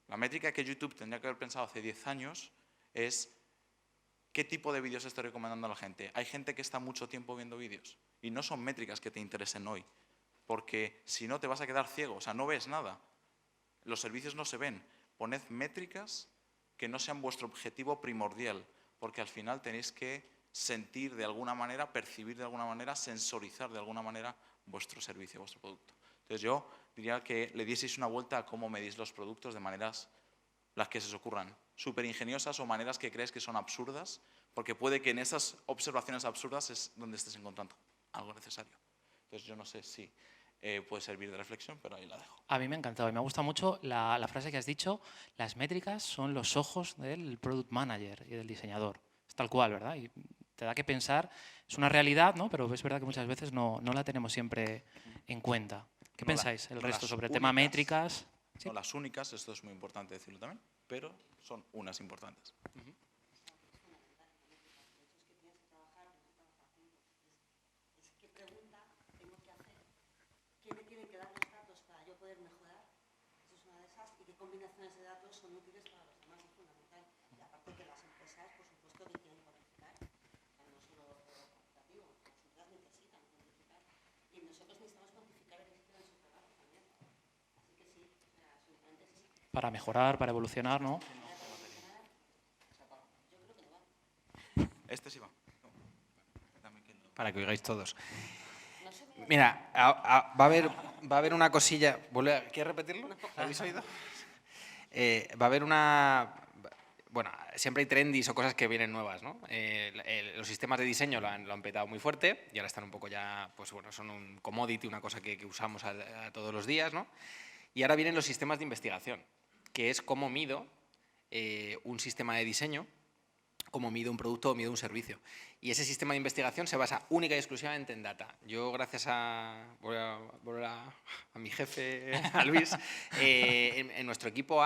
La métrica que YouTube tendría que haber pensado hace 10 años es qué tipo de vídeos estoy recomendando a la gente. Hay gente que está mucho tiempo viendo vídeos y no son métricas que te interesen hoy, porque si no te vas a quedar ciego, o sea, no ves nada. Los servicios no se ven. Poned métricas que no sean vuestro objetivo primordial, porque al final tenéis que sentir de alguna manera, percibir de alguna manera, sensorizar de alguna manera vuestro servicio, vuestro producto. Entonces yo diría que le dieseis una vuelta a cómo medís los productos de maneras las que se os ocurran, súper ingeniosas o maneras que crees que son absurdas, porque puede que en esas observaciones absurdas es donde estés encontrando algo necesario. Entonces yo no sé si puede servir de reflexión, pero ahí la dejo. A mí me ha encantado y me ha gustado mucho la frase que has dicho, las métricas son los ojos del Product Manager y del diseñador. Es tal cual, ¿verdad? Y te da que pensar, es una realidad, ¿no? Pero es verdad que muchas veces no la tenemos siempre en cuenta. ¿Qué pensáis el resto sobre el tema métricas? ¿Sí? No las únicas, esto es muy importante decirlo también, pero son unas importantes. ¿Qué pregunta tengo que hacer? ¿Qué me tienen que dar los datos para yo poder mejorar? Eso es una de esas. ¿Y qué combinaciones de datos son útiles para los demás? Es fundamental. Y aparte que las empresas, por supuesto, que quieren cuantificar. No solo lo cuantitativo, las empresas necesitan cuantificar. Y nosotros necesitamos cuantificar el éxito de su trabajo también. Así que sí, absolutamente sí. Para mejorar, para evolucionar, ¿no? Este sí va. Para que oigáis todos. Mira, va a haber una cosilla. ¿Quieres repetirlo? ¿Lo habéis oído? Va a haber una... Bueno, siempre hay trendis o cosas que vienen nuevas, ¿no? Los sistemas de diseño lo han petado muy fuerte y ahora están un poco ya, pues bueno, son un commodity, una cosa que usamos a todos los días, ¿no? Y ahora vienen los sistemas de investigación, que es cómo mido un sistema de diseño, cómo mido un producto o mido un servicio. Y ese sistema de investigación se basa única y exclusivamente en data. Yo, gracias voy a volver a mi jefe, a Luis, en nuestro equipo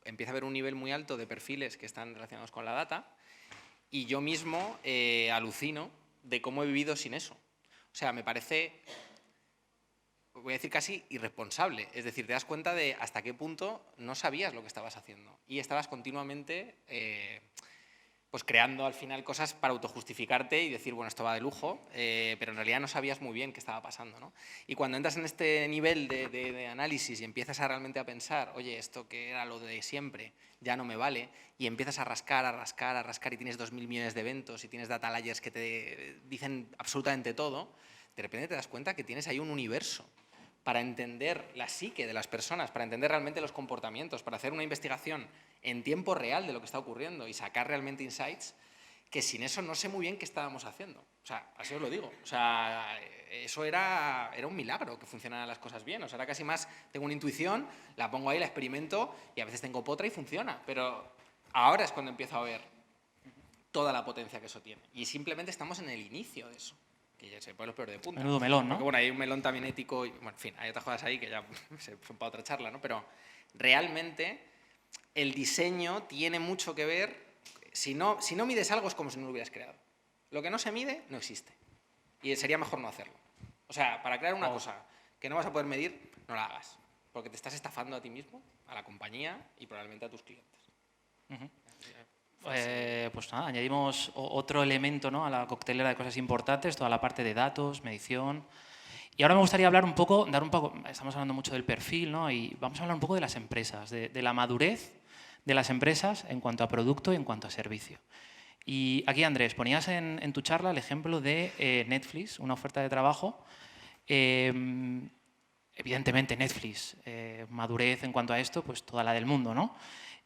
empieza a haber un nivel muy alto de perfiles que están relacionados con la data y yo mismo alucino de cómo he vivido sin eso. O sea, me parece, voy a decir casi irresponsable. Es decir, te das cuenta de hasta qué punto no sabías lo que estabas haciendo y estabas continuamente pues creando al final cosas para autojustificarte y decir, bueno, esto va de lujo, pero en realidad no sabías muy bien qué estaba pasando, ¿no? Y cuando entras en este nivel de análisis y empiezas realmente a pensar, oye, esto que era lo de siempre ya no me vale, y empiezas a rascar y tienes 2.000 millones de eventos y tienes data layers que te dicen absolutamente todo, de repente te das cuenta que tienes ahí un universo para entender la psique de las personas, para entender realmente los comportamientos, para hacer una investigación en tiempo real de lo que está ocurriendo y sacar realmente insights que sin eso no sé muy bien qué estábamos haciendo. O sea, así os lo digo. O sea, eso era un milagro que funcionaran las cosas bien. O sea, era casi más, tengo una intuición, la pongo ahí, la experimento y a veces tengo potra y funciona. Pero ahora es cuando empiezo a ver toda la potencia que eso tiene. Y simplemente estamos en el inicio de eso. Que ya se pone los peores de punta. Menudo melón, ¿no? Porque, bueno, hay un melón también ético y, bueno, en fin, hay otras cosas ahí que ya son para otra charla, ¿no? Pero realmente el diseño tiene mucho que ver. Si no mides algo es como si no lo hubieras creado. Lo que no se mide no existe. Y sería mejor no hacerlo. O sea, para crear una cosa que no vas a poder medir, no la hagas. Porque te estás estafando a ti mismo, a la compañía y probablemente a tus clientes. Pues nada, añadimos otro elemento, ¿no?, a la coctelera de cosas importantes, toda la parte de datos, medición. Y ahora me gustaría hablar un poco, estamos hablando mucho del perfil, ¿no?, y vamos a hablar un poco de las empresas, de la madurez de las empresas en cuanto a producto y en cuanto a servicio. Y aquí, Andrés, ponías en tu charla el ejemplo de Netflix, una oferta de trabajo. Evidentemente, Netflix, madurez en cuanto a esto, pues toda la del mundo, ¿no?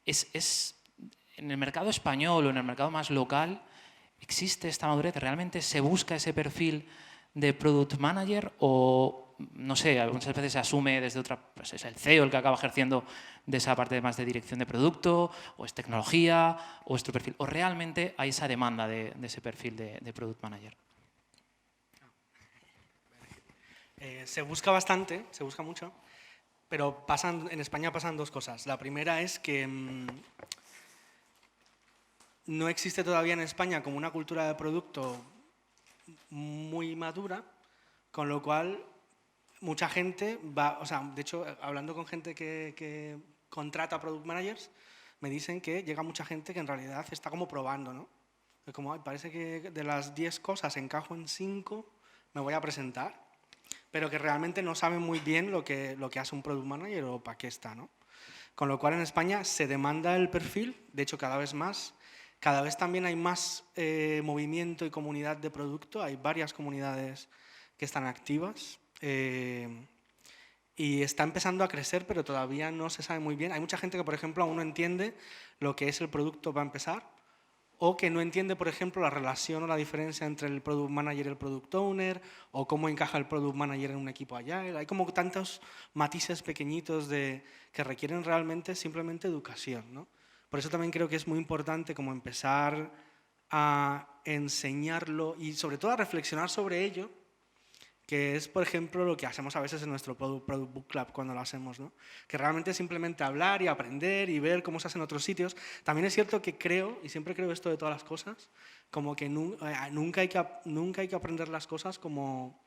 En el mercado español o en el mercado más local, ¿existe esta madurez? ¿Realmente se busca ese perfil de Product Manager o, no sé, algunas veces se asume desde otra, pues es el CEO el que acaba ejerciendo de esa parte más de dirección de producto, o es tecnología, o es tu perfil, o realmente hay esa demanda de ese perfil de Product Manager? Se busca bastante, se busca mucho, pero en España pasan dos cosas. La primera es que no existe todavía en España como una cultura de producto muy madura, con lo cual mucha gente va, o sea, de hecho, hablando con gente que contrata product managers, me dicen que llega mucha gente que en realidad está como probando, ¿no? Es como, ay, parece que de las 10 cosas encajo en 5, me voy a presentar, pero que realmente no saben muy bien lo que hace un product manager o para qué está, ¿no? Con lo cual en España se demanda el perfil, de hecho cada vez más. Cada vez también hay más movimiento y comunidad de producto, hay varias comunidades que están activas y está empezando a crecer, pero todavía no se sabe muy bien. Hay mucha gente que, por ejemplo, aún no entiende lo que es el producto para empezar, o que no entiende, por ejemplo, la relación o la diferencia entre el Product Manager y el Product Owner, o cómo encaja el Product Manager en un equipo Agile. Hay como tantos matices pequeñitos que requieren realmente simplemente educación, ¿no? Por eso también creo que es muy importante como empezar a enseñarlo y sobre todo a reflexionar sobre ello, que es, por ejemplo, lo que hacemos a veces en nuestro Product Book Club cuando lo hacemos, ¿no? Que realmente es simplemente hablar y aprender y ver cómo se hace en otros sitios. También es cierto que creo, y siempre creo esto de todas las cosas, como que nunca hay que aprender las cosas como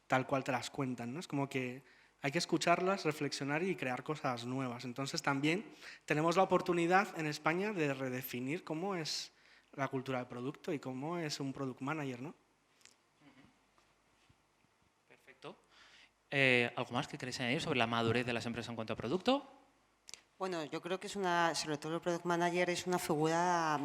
tal cual te las cuentan, ¿no? Es como que hay que escucharlas, reflexionar y crear cosas nuevas. Entonces también tenemos la oportunidad en España de redefinir cómo es la cultura de producto y cómo es un product manager, ¿no? Perfecto. ¿Algo más que queréis añadir sobre la madurez de las empresas en cuanto a producto? Bueno, yo creo que sobre todo el product manager es una figura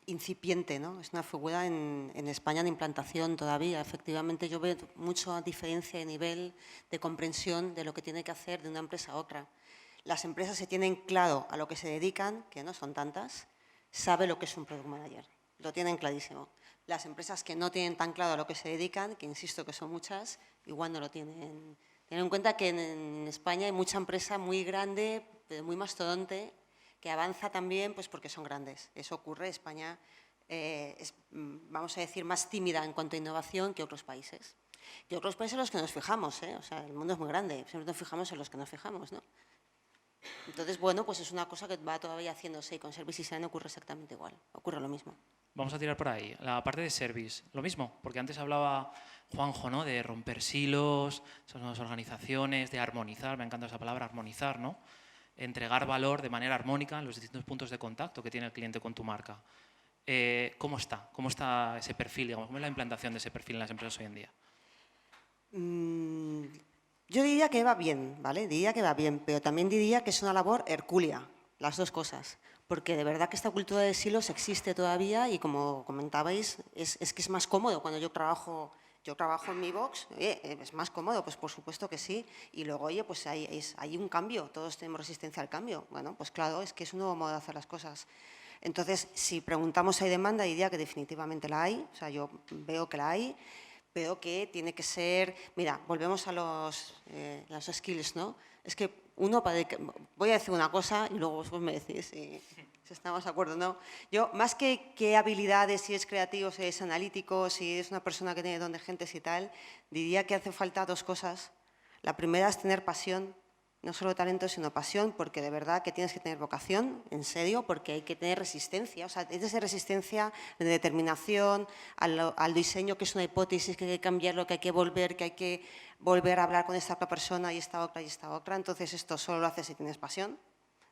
incipiente, ¿no? Es una figura en España de implantación todavía. Efectivamente, yo veo mucha diferencia de nivel de comprensión de lo que tiene que hacer de una empresa a otra. Las empresas se tienen claro a lo que se dedican, que no son tantas, sabe lo que es un product manager, lo tienen clarísimo. Las empresas que no tienen tan claro a lo que se dedican, que insisto que son muchas, igual no lo tienen. Ten en cuenta que en España hay mucha empresa muy grande, muy mastodonte, que avanza también pues porque son grandes. Eso ocurre. España es, vamos a decir, más tímida en cuanto a innovación que otros países. Que otros países en los que nos fijamos, ¿eh? O sea, el mundo es muy grande, siempre nos fijamos en los que nos fijamos, ¿no? Entonces, bueno, pues es una cosa que va todavía haciéndose y con Service Design ocurre exactamente igual, ocurre lo mismo. Vamos a tirar por ahí. La parte de service, lo mismo, porque antes hablaba Juanjo, ¿no?, de romper silos, esas nuevas organizaciones, de armonizar, me encanta esa palabra, armonizar, ¿no? Entregar valor de manera armónica en los distintos puntos de contacto que tiene el cliente con tu marca. ¿Cómo está? ¿Cómo está ese perfil? Digamos, ¿cómo es la implantación de ese perfil en las empresas hoy en día? Yo diría que va bien, ¿vale? Diría que va bien, pero también diría que es una labor hercúlea, las dos cosas. Porque de verdad que esta cultura de silos existe todavía y, como comentabais, es que es más cómodo cuando yo trabajo en mi box, es más cómodo, pues por supuesto que sí. Y luego, oye, pues hay un cambio, todos tenemos resistencia al cambio. Bueno, pues claro, es que es un nuevo modo de hacer las cosas. Entonces, si preguntamos si hay demanda, diría que definitivamente la hay. O sea, yo veo que la hay, pero que tiene que ser… Mira, volvemos a los skills, ¿no? Es que uno… Voy a decir una cosa y luego vosotros me decís si estamos de acuerdo o no. Yo, más que qué habilidades, si es creativo, si es analítico, si es una persona que tiene don de gentes y tal, diría que hace falta dos cosas. La primera es tener pasión. No solo talento, sino pasión, porque de verdad que tienes que tener vocación, en serio, porque hay que tener resistencia. O sea, es desde resistencia, de determinación, al diseño, que es una hipótesis, que hay que cambiarlo, que hay que volver a hablar con esta otra persona y esta otra y esta otra. Entonces, esto solo lo haces si tienes pasión,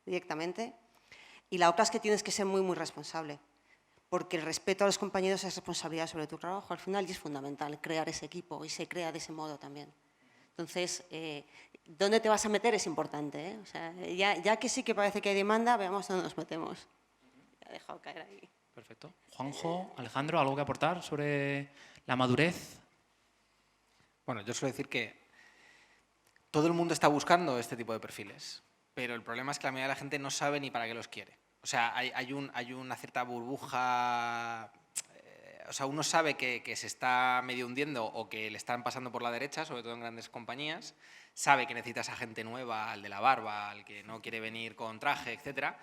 directamente. Y la otra es que tienes que ser muy, muy responsable, porque el respeto a los compañeros es responsabilidad sobre tu trabajo al final y es fundamental crear ese equipo y se crea de ese modo también. Entonces, ¿dónde te vas a meter? Es importante, ¿eh? O sea, ya que sí que parece que hay demanda, veamos dónde nos metemos. Ya he dejado caer ahí. Perfecto. Juanjo, Alejandro, ¿algo que aportar sobre la madurez? Bueno, yo suelo decir que todo el mundo está buscando este tipo de perfiles, pero el problema es que la mayoría de la gente no sabe ni para qué los quiere. O sea, hay una cierta burbuja. O sea, uno sabe que se está medio hundiendo o que le están pasando por la derecha, sobre todo en grandes compañías, sabe que necesitas a gente nueva, al de la barba, al que no quiere venir con traje, etcétera,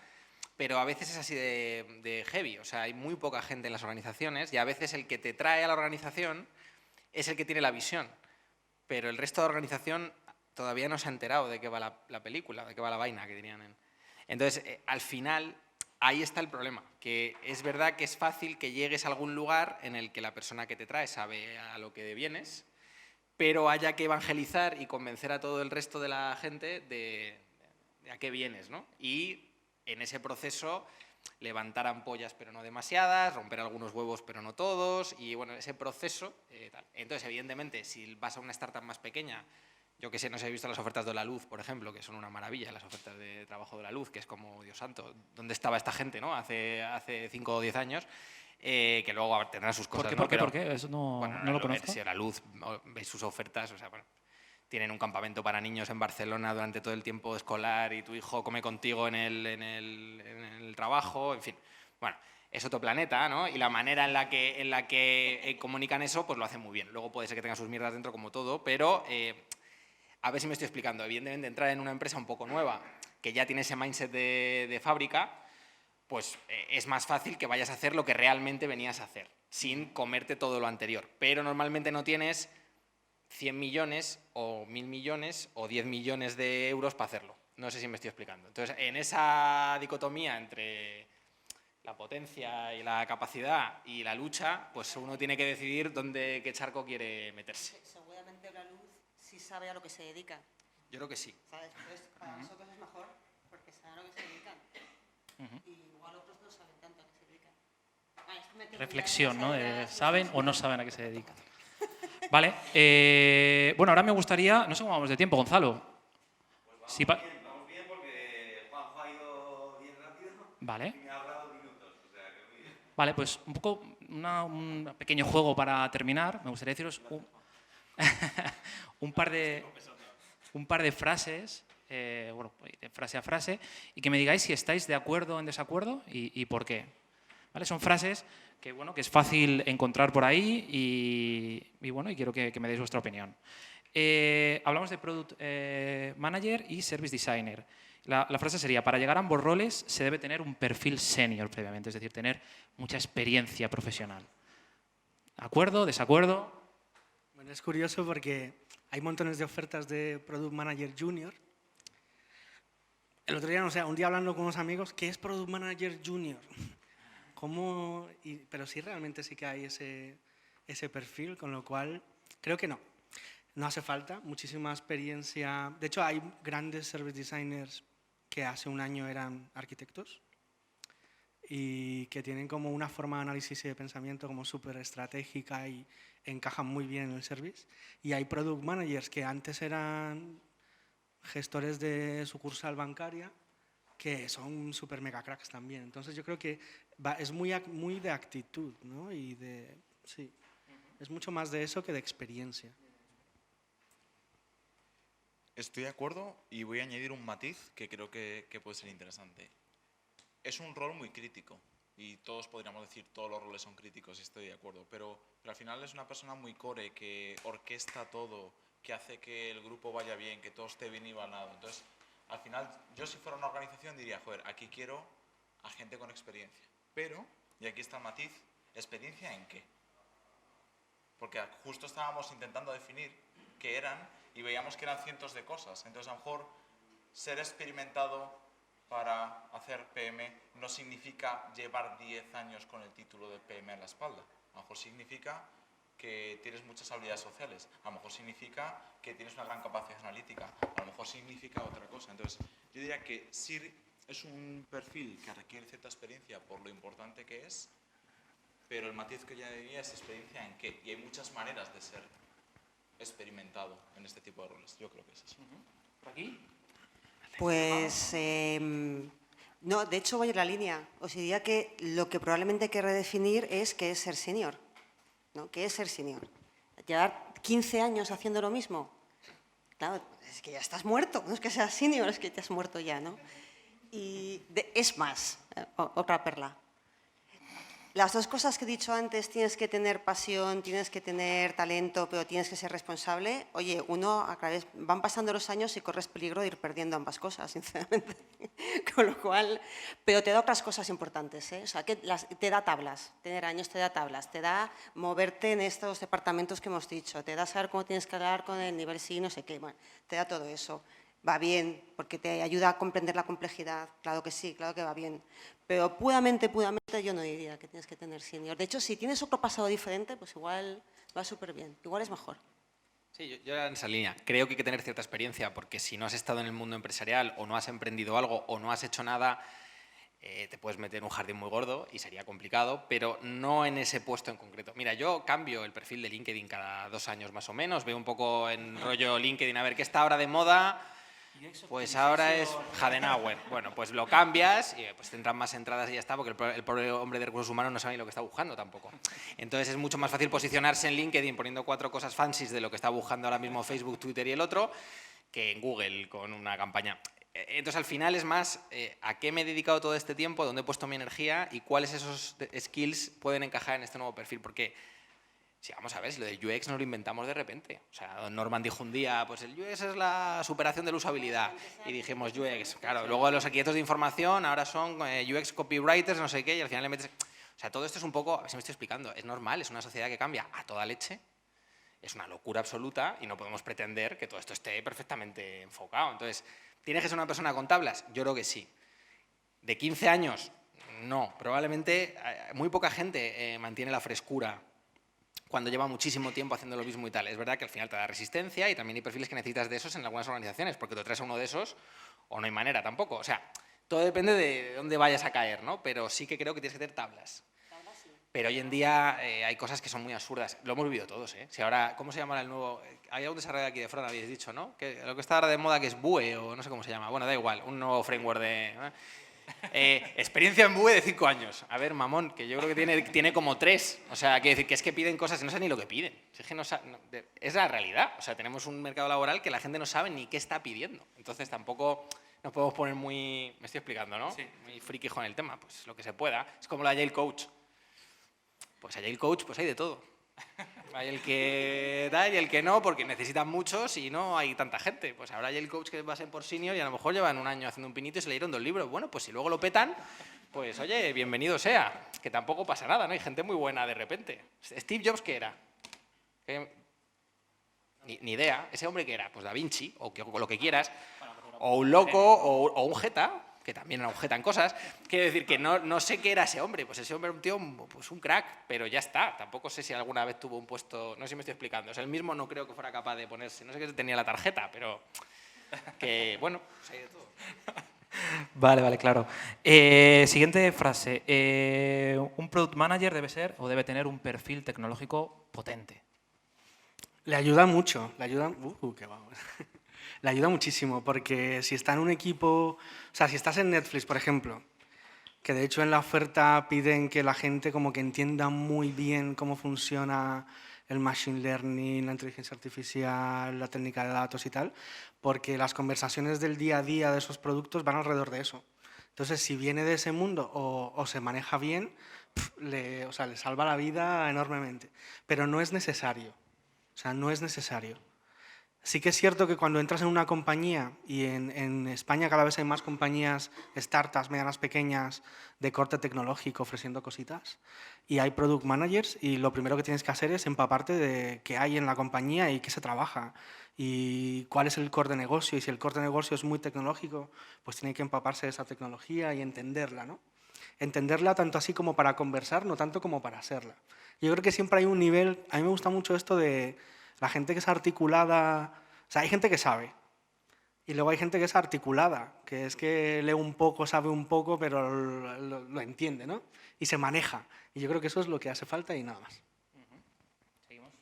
pero a veces es así de heavy. O sea, hay muy poca gente en las organizaciones y a veces el que te trae a la organización es el que tiene la visión, pero el resto de la organización todavía no se ha enterado de qué va la película, de qué va la vaina, que dirían. Entonces, al final, ahí está el problema, que es verdad que es fácil que llegues a algún lugar en el que la persona que te trae sabe a lo que vienes, pero haya que evangelizar y convencer a todo el resto de la gente de a qué vienes, ¿no? Y en ese proceso levantar ampollas pero no demasiadas, romper algunos huevos pero no todos, y bueno, ese proceso tal. Entonces, evidentemente, si vas a una startup más pequeña, yo que sé, no sé, he visto las ofertas de La Luz, por ejemplo, que son una maravilla, las ofertas de trabajo de La Luz, que es como, Dios santo, ¿dónde estaba esta gente, no? Hace 5 o 10 años, que luego tendrán sus cosas, ¿Por qué? ¿no? ¿Por qué? Eso no, Bueno, no lo conozco. si La Luz, veis sus ofertas, o sea, bueno, tienen un campamento para niños en Barcelona durante todo el tiempo escolar y tu hijo come contigo en el trabajo, en fin. Bueno, es otro planeta, ¿no? Y la manera en la que comunican eso, pues lo hacen muy bien. Luego puede ser que tenga sus mierdas dentro como todo, pero a ver si me estoy explicando. Evidentemente, entrar en una empresa un poco nueva, que ya tiene ese mindset de fábrica, pues es más fácil que vayas a hacer lo que realmente venías a hacer, sin comerte todo lo anterior. Pero normalmente no tienes 100 millones o 1000 millones o 10 millones de euros para hacerlo. No sé si me estoy explicando. Entonces, en esa dicotomía entre la potencia y la capacidad y la lucha, pues uno tiene que decidir qué charco quiere meterse. Seguramente La Luz sí sabe a lo que se dedica. Yo creo que sí. ¿Sabes? Entonces, para nosotros es mejor porque saben a lo que se dedican. Y igual otros no saben tanto a qué se dedican. Reflexión, ¿no? ¿Saben o no saben a qué se dedican? Vale. Bueno, ahora me gustaría… No sé cómo vamos de tiempo, Gonzalo. Pues vamos bien porque Juanjo ha ido bien rápido. Vale. Y me ha hablado minutos, o sea que muy bien. Vale, pues un poco un pequeño juego para terminar. Me gustaría deciros un par de frases, bueno, de frase a frase, y que me digáis si estáis de acuerdo o en desacuerdo y por qué. ¿Vale? Son frases que, bueno, que es fácil encontrar por ahí y bueno, y quiero que me deis vuestra opinión. Hablamos de Product Manager y Service Designer. La frase sería, para llegar a ambos roles se debe tener un perfil senior previamente, es decir, tener mucha experiencia profesional. ¿Acuerdo? ¿Desacuerdo? Bueno, es curioso porque hay montones de ofertas de Product Manager Junior. El otro día, no sé, un día hablando con unos amigos, ¿qué es Product Manager Junior? Pero sí, realmente sí que hay ese perfil, con lo cual creo que no. No hace falta muchísima experiencia. De hecho, hay grandes service designers que hace un año eran arquitectos y que tienen como una forma de análisis y de pensamiento como súper estratégica y encajan muy bien en el service. Y hay product managers que antes eran gestores de sucursal bancaria que son súper mega cracks también. Entonces yo creo que es muy de actitud, ¿no? Sí, es mucho más de eso que de experiencia. Estoy de acuerdo y voy a añadir un matiz que creo que puede ser interesante. Es un rol muy crítico. y todos podríamos decir todos los roles son críticos y estoy de acuerdo, pero al final es una persona muy core que orquesta todo, que hace que el grupo vaya bien, que todo esté bien igualado. Entonces, al final, yo si fuera una organización diría, joder, aquí quiero a gente con experiencia. Pero, y aquí está el matiz, ¿experiencia en qué? Porque justo estábamos intentando definir qué eran y veíamos que eran cientos de cosas. Entonces, a lo mejor, ser experimentado para hacer PM no significa llevar 10 años con el título de PM en la espalda. A lo mejor significa que tienes muchas habilidades sociales. A lo mejor significa que tienes una gran capacidad analítica. A lo mejor significa otra cosa. Entonces, yo diría que sí es un perfil que requiere cierta experiencia por lo importante que es, pero el matiz que yo diría es experiencia en qué. Y hay muchas maneras de ser experimentado en este tipo de roles. Yo creo que es eso. ¿Por aquí? Pues no, de hecho voy en la línea. Os diría que lo que probablemente hay que redefinir es qué es ser senior, ¿no? ¿Qué es ser senior? ¿Llevar 15 años haciendo lo mismo? Claro, es que ya estás muerto, no es que seas senior, es que te has muerto ya, ¿no? Y es más, otra perla. Las dos cosas que he dicho antes, tienes que tener pasión, tienes que tener talento, pero tienes que ser responsable. Oye, van pasando los años y corres peligro de ir perdiendo ambas cosas, sinceramente. Con lo cual, pero te da otras cosas importantes, ¿eh? O sea, que te da tablas, tener años te da tablas, te da moverte en estos departamentos que hemos dicho, te da saber cómo tienes que hablar con el nivel sí, no sé qué, bueno, te da todo eso. Va bien, porque te ayuda a comprender la complejidad, claro que sí, claro que va bien. Pero puramente yo no diría que tienes que tener senior. De hecho, si tienes otro pasado diferente, pues igual va súper bien, igual es mejor. Sí, yo era en esa línea. Creo que hay que tener cierta experiencia, porque si no has estado en el mundo empresarial o no has emprendido algo o no has hecho nada, te puedes meter en un jardín muy gordo y sería complicado, pero no en ese puesto en concreto. Mira, yo cambio el perfil de LinkedIn cada 2 años más o menos, veo un poco en rollo LinkedIn a ver qué está ahora de moda. Pues ahora es Jadenauer. Bueno, pues lo cambias y pues tendrán más entradas y ya está, porque el pobre hombre de recursos humanos no sabe ni lo que está buscando tampoco. Entonces es mucho más fácil posicionarse en LinkedIn poniendo 4 cosas fancies de lo que está buscando ahora mismo Facebook, Twitter y el otro, que en Google con una campaña. Entonces al final es más a qué me he dedicado todo este tiempo, dónde he puesto mi energía y cuáles esos skills pueden encajar en este nuevo perfil, porque sí, vamos a ver, si lo del UX nos lo inventamos de repente. O sea, Norman dijo un día, pues el UX es la superación de la usabilidad. Y dijimos UX, claro. Luego los arquitectos de información ahora son UX copywriters, no sé qué, y al final le metes... O sea, todo esto es un poco, a ver si me estoy explicando, es normal, es una sociedad que cambia a toda leche, es una locura absoluta y no podemos pretender que todo esto esté perfectamente enfocado. Entonces, ¿tienes que ser una persona con tablas? Yo creo que sí. ¿De 15 años? No. Probablemente muy poca gente mantiene la frescura cuando lleva muchísimo tiempo haciendo lo mismo y tal. Es verdad que al final te da resistencia y también hay perfiles que necesitas de esos en algunas organizaciones, porque te traes a uno de esos o no hay manera tampoco. O sea, todo depende de dónde vayas a caer, ¿no? Pero sí que creo que tienes que tener tablas. Pero hoy en día hay cosas que son muy absurdas. Lo hemos vivido todos, ¿eh? Si ahora, ¿cómo se llama el nuevo? Hay un desarrollo aquí de Fran, habéis dicho, ¿no? Que lo que está ahora de moda que es Vue o no sé cómo se llama. Bueno, da igual, un nuevo framework de... experiencia en Vue de 5 años. A ver, mamón, que yo creo que tiene como 3. O sea, quiere decir que es que piden cosas y no saben ni lo que piden. Es que es la realidad. O sea, tenemos un mercado laboral que la gente no sabe ni qué está pidiendo. Entonces tampoco nos podemos poner muy... Me estoy explicando, ¿no? Sí. Muy friki con el tema. Pues lo que se pueda. Es como la Agile Coach. Pues Agile Coach, pues hay de todo. Hay el que da y el que no, porque necesitan muchos y no hay tanta gente. Pues habrá Agile Coach que va a ser por senior y a lo mejor llevan 1 año haciendo un pinito y se leyeron 2 libros. Bueno, pues si luego lo petan, pues oye, bienvenido sea. Que tampoco pasa nada, ¿no? Hay gente muy buena de repente. ¿Steve Jobs qué era? Ni idea. ¿Ese hombre qué era? Pues Da Vinci, o lo que quieras. O un loco, o un jeta, que también era un jeta en cosas. Quiero decir que no sé qué era ese hombre. Pues ese hombre era un tío, pues un crack, pero ya está. Tampoco sé si alguna vez tuvo un puesto... No sé si me estoy explicando. O sea, él mismo no creo que fuera capaz de ponerse... No sé qué tenía la tarjeta, pero... Que, bueno, pues hay de todo. Vale, claro. Siguiente frase. Un product manager debe ser o debe tener un perfil tecnológico potente. Le ayuda mucho, qué vamos. Le ayuda muchísimo, porque si está en un equipo, o sea, si estás en Netflix, por ejemplo, que de hecho en la oferta piden que la gente como que entienda muy bien cómo funciona el machine learning, la inteligencia artificial, la técnica de datos y tal, porque las conversaciones del día a día de esos productos van alrededor de eso. Entonces, si viene de ese mundo o se maneja bien, le salva la vida enormemente. Pero no es necesario. O sea, no es necesario. Sí que es cierto que cuando entras en una compañía, y en España cada vez hay más compañías, startups, medianas, pequeñas, de corte tecnológico ofreciendo cositas, y hay product managers, y lo primero que tienes que hacer es empaparte de qué hay en la compañía y qué se trabaja, y cuál es el core de negocio, y si el core de negocio es muy tecnológico, pues tiene que empaparse de esa tecnología y entenderla, ¿no? Entenderla tanto así como para conversar, no tanto como para hacerla. Yo creo que siempre hay un nivel, a mí me gusta mucho esto de la gente que es articulada, o sea, hay gente que sabe, y luego hay gente que es articulada, que es que lee un poco, sabe un poco, pero lo entiende, ¿no? Y se maneja. Y yo creo que eso es lo que hace falta y nada más. Seguimos.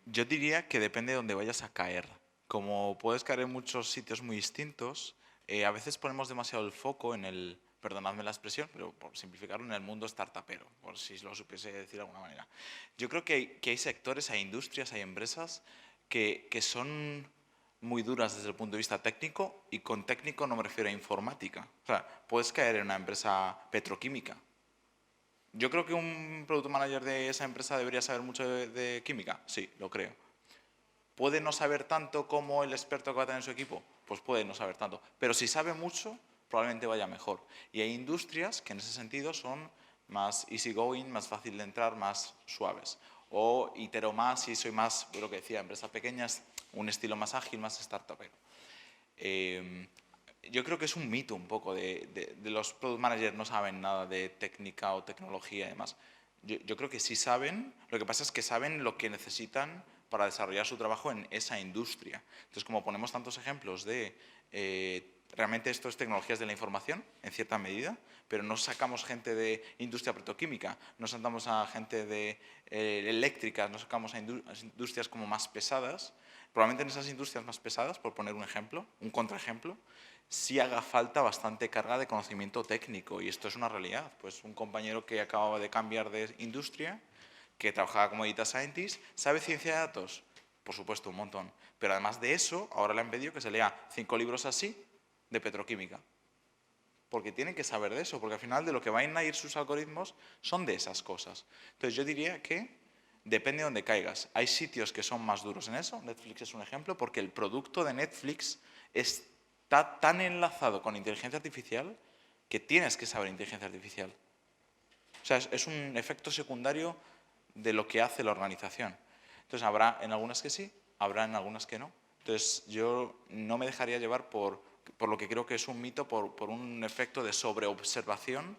Yo diría que depende de dónde vayas a caer. Como puedes caer en muchos sitios muy distintos, a veces ponemos demasiado el foco en el, perdonadme la expresión, pero por simplificarlo, en el mundo startupero, por si lo supiese decir de alguna manera. Yo creo que hay sectores, hay industrias, hay empresas que son muy duras desde el punto de vista técnico, y con técnico no me refiero a informática. O sea, puedes caer en una empresa petroquímica. Yo creo que un product manager de esa empresa debería saber mucho de química. Sí, lo creo. ¿Puede no saber tanto como el experto que va a tener en su equipo? Pues puede no saber tanto. Pero si sabe mucho, probablemente vaya mejor. Y hay industrias que en ese sentido son más easygoing, más fácil de entrar, más suaves. O itero más y soy más, lo que decía, empresas pequeñas, un estilo más ágil, más startupero. Yo creo que es un mito un poco de los product managers no saben nada de técnica o tecnología y demás. Yo creo que sí saben, lo que pasa es que saben lo que necesitan para desarrollar su trabajo en esa industria. Entonces, como ponemos tantos ejemplos de realmente esto es tecnologías de la información, en cierta medida, pero no sacamos gente de industria petroquímica, no sacamos a gente de eléctrica, no sacamos a industrias como más pesadas. Probablemente en esas industrias más pesadas, por poner un ejemplo, un contraejemplo, sí haga falta bastante carga de conocimiento técnico, y esto es una realidad. Pues un compañero que acababa de cambiar de industria, que trabajaba como data scientist, ¿sabe ciencia de datos? Por supuesto, un montón. Pero además de eso, ahora le han pedido que se lea 5 libros así de petroquímica. Porque tienen que saber de eso, porque al final de lo que van a ir sus algoritmos son de esas cosas. Entonces yo diría que depende de dónde caigas. Hay sitios que son más duros en eso, Netflix es un ejemplo, porque el producto de Netflix está tan enlazado con inteligencia artificial que tienes que saber inteligencia artificial. O sea, es un efecto secundario de lo que hace la organización. Entonces habrá en algunas que sí, habrá en algunas que no. Entonces yo no me dejaría llevar por lo que creo que es un mito, por un efecto de sobreobservación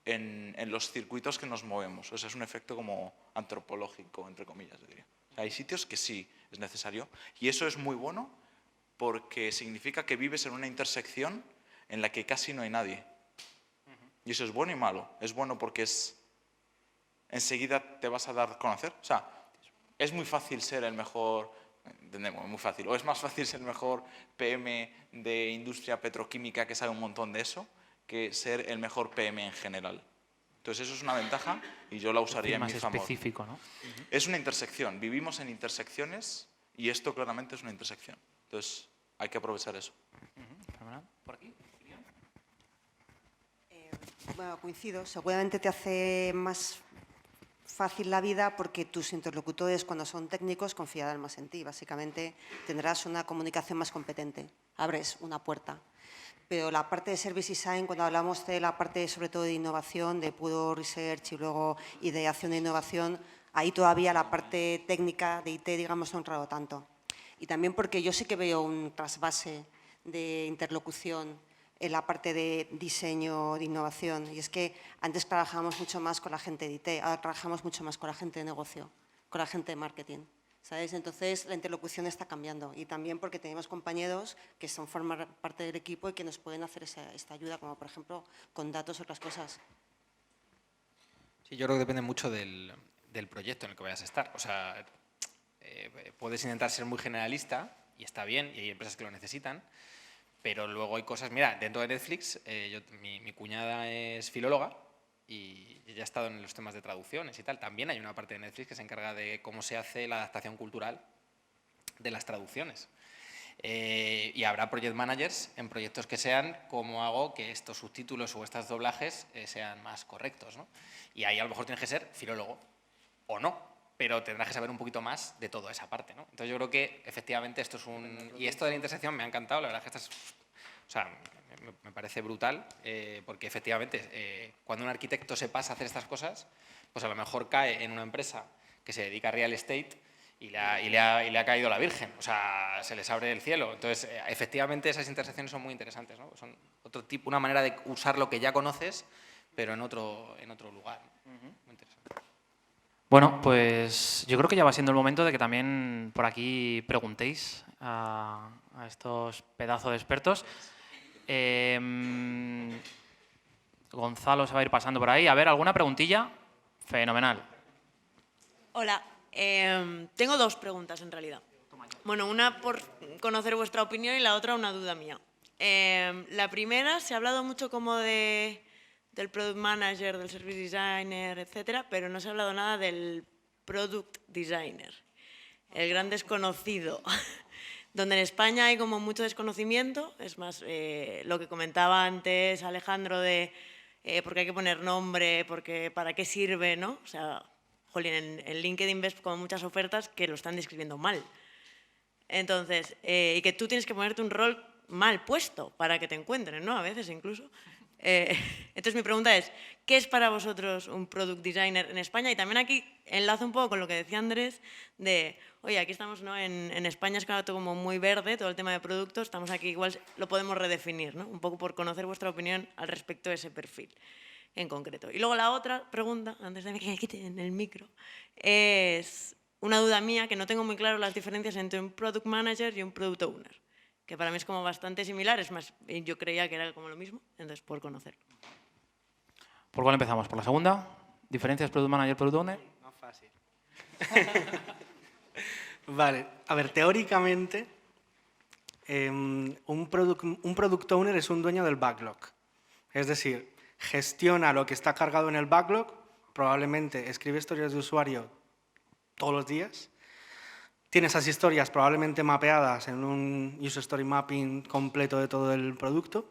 en los circuitos que nos movemos. O sea, es un efecto como antropológico, entre comillas, yo diría. O sea, hay sitios que sí es necesario, y eso es muy bueno porque significa que vives en una intersección en la que casi no hay nadie. Y eso es bueno y malo. Es bueno porque enseguida te vas a dar a conocer. O sea, es muy fácil ser el mejor, entendemos, muy fácil, o es más fácil ser el mejor PM de industria petroquímica que sabe un montón de eso, que ser el mejor PM en general. Entonces eso es una ventaja y yo la usaría en mi más favor. específico, ¿no? Es una intersección, vivimos en intersecciones y esto claramente es una intersección. Entonces hay que aprovechar eso. Fenomenal. ¿Por aquí? Bueno, coincido. Seguramente te hace más fácil la vida porque tus interlocutores, cuando son técnicos, confiarán más en ti. Básicamente tendrás una comunicación más competente. Abres una puerta. Pero la parte de Service Design, cuando hablamos de la parte sobre todo de innovación, de puro research y luego ideación de innovación, ahí todavía la parte técnica de IT, digamos, no ha entrado tanto. Y también porque yo sí que veo un trasvase de interlocución en la parte de diseño, de innovación. Y es que antes trabajábamos mucho más con la gente de IT, ahora trabajamos mucho más con la gente de negocio, con la gente de marketing. ¿Sabes? Entonces, la interlocución está cambiando. Y también porque tenemos compañeros que forman parte del equipo y que nos pueden hacer esta ayuda, como por ejemplo con datos o otras cosas. Sí, yo creo que depende mucho del proyecto en el que vayas a estar. O sea, puedes intentar ser muy generalista y está bien, y hay empresas que lo necesitan, pero luego hay cosas. Mira, dentro de Netflix, mi cuñada es filóloga y ya ha estado en los temas de traducciones y tal. También hay una parte de Netflix que se encarga de cómo se hace la adaptación cultural de las traducciones. Y habrá project managers en proyectos que sean cómo hago que estos subtítulos o estos doblajes sean más correctos, ¿no? Y ahí a lo mejor tienes que ser filólogo o no, pero tendrás que saber un poquito más de toda esa parte, ¿no? Entonces yo creo que efectivamente esto es un... Y esto de la intersección me ha encantado, la verdad es que o sea, me parece brutal, porque efectivamente cuando un arquitecto se pasa a hacer estas cosas, pues a lo mejor cae en una empresa que se dedica a real estate y le ha caído la Virgen, o sea, se les abre el cielo. Entonces, efectivamente, esas intersecciones son muy interesantes, ¿no? Son otro tipo, una manera de usar lo que ya conoces, pero en otro lugar. Muy interesante. Bueno, pues yo creo que ya va siendo el momento de que también por aquí preguntéis a estos pedazos de expertos. Gonzalo se va a ir pasando por ahí. A ver, ¿alguna preguntilla? Fenomenal. Hola, tengo dos preguntas en realidad. Bueno, una por conocer vuestra opinión y la otra una duda mía. La primera, se ha hablado mucho como del product manager, del service designer, etcétera, pero no se ha hablado nada del product designer, el gran desconocido, donde en España hay como mucho desconocimiento. Es más, lo que comentaba antes Alejandro de por qué hay que poner nombre, para qué sirve, ¿no? O sea, jolín, en LinkedIn ves como muchas ofertas que lo están describiendo mal. Entonces, y que tú tienes que ponerte un rol mal puesto para que te encuentren, ¿no? A veces incluso. Entonces mi pregunta es, ¿qué es para vosotros un product designer en España? Y también aquí enlazo un poco con lo que decía Andrés de, oye, aquí estamos, ¿no? En España es todo como muy verde, todo el tema de productos, estamos aquí, igual lo podemos redefinir, ¿no? Un poco por conocer vuestra opinión al respecto de ese perfil en concreto. Y luego la otra pregunta, antes de que me quiten el micro, es una duda mía, que no tengo muy claro las diferencias entre un product manager y un product owner, que para mí es como bastante similar, es más, yo creía que era como lo mismo, entonces por conocerlo. ¿Por cuál empezamos? ¿Por la segunda? ¿Diferencias product manager, product owner? No fácil. Vale, a ver, teóricamente un product owner es un dueño del backlog. Es decir, gestiona lo que está cargado en el backlog, probablemente escribe historias de usuario todos los días, tiene esas historias probablemente mapeadas en un user story mapping completo de todo el producto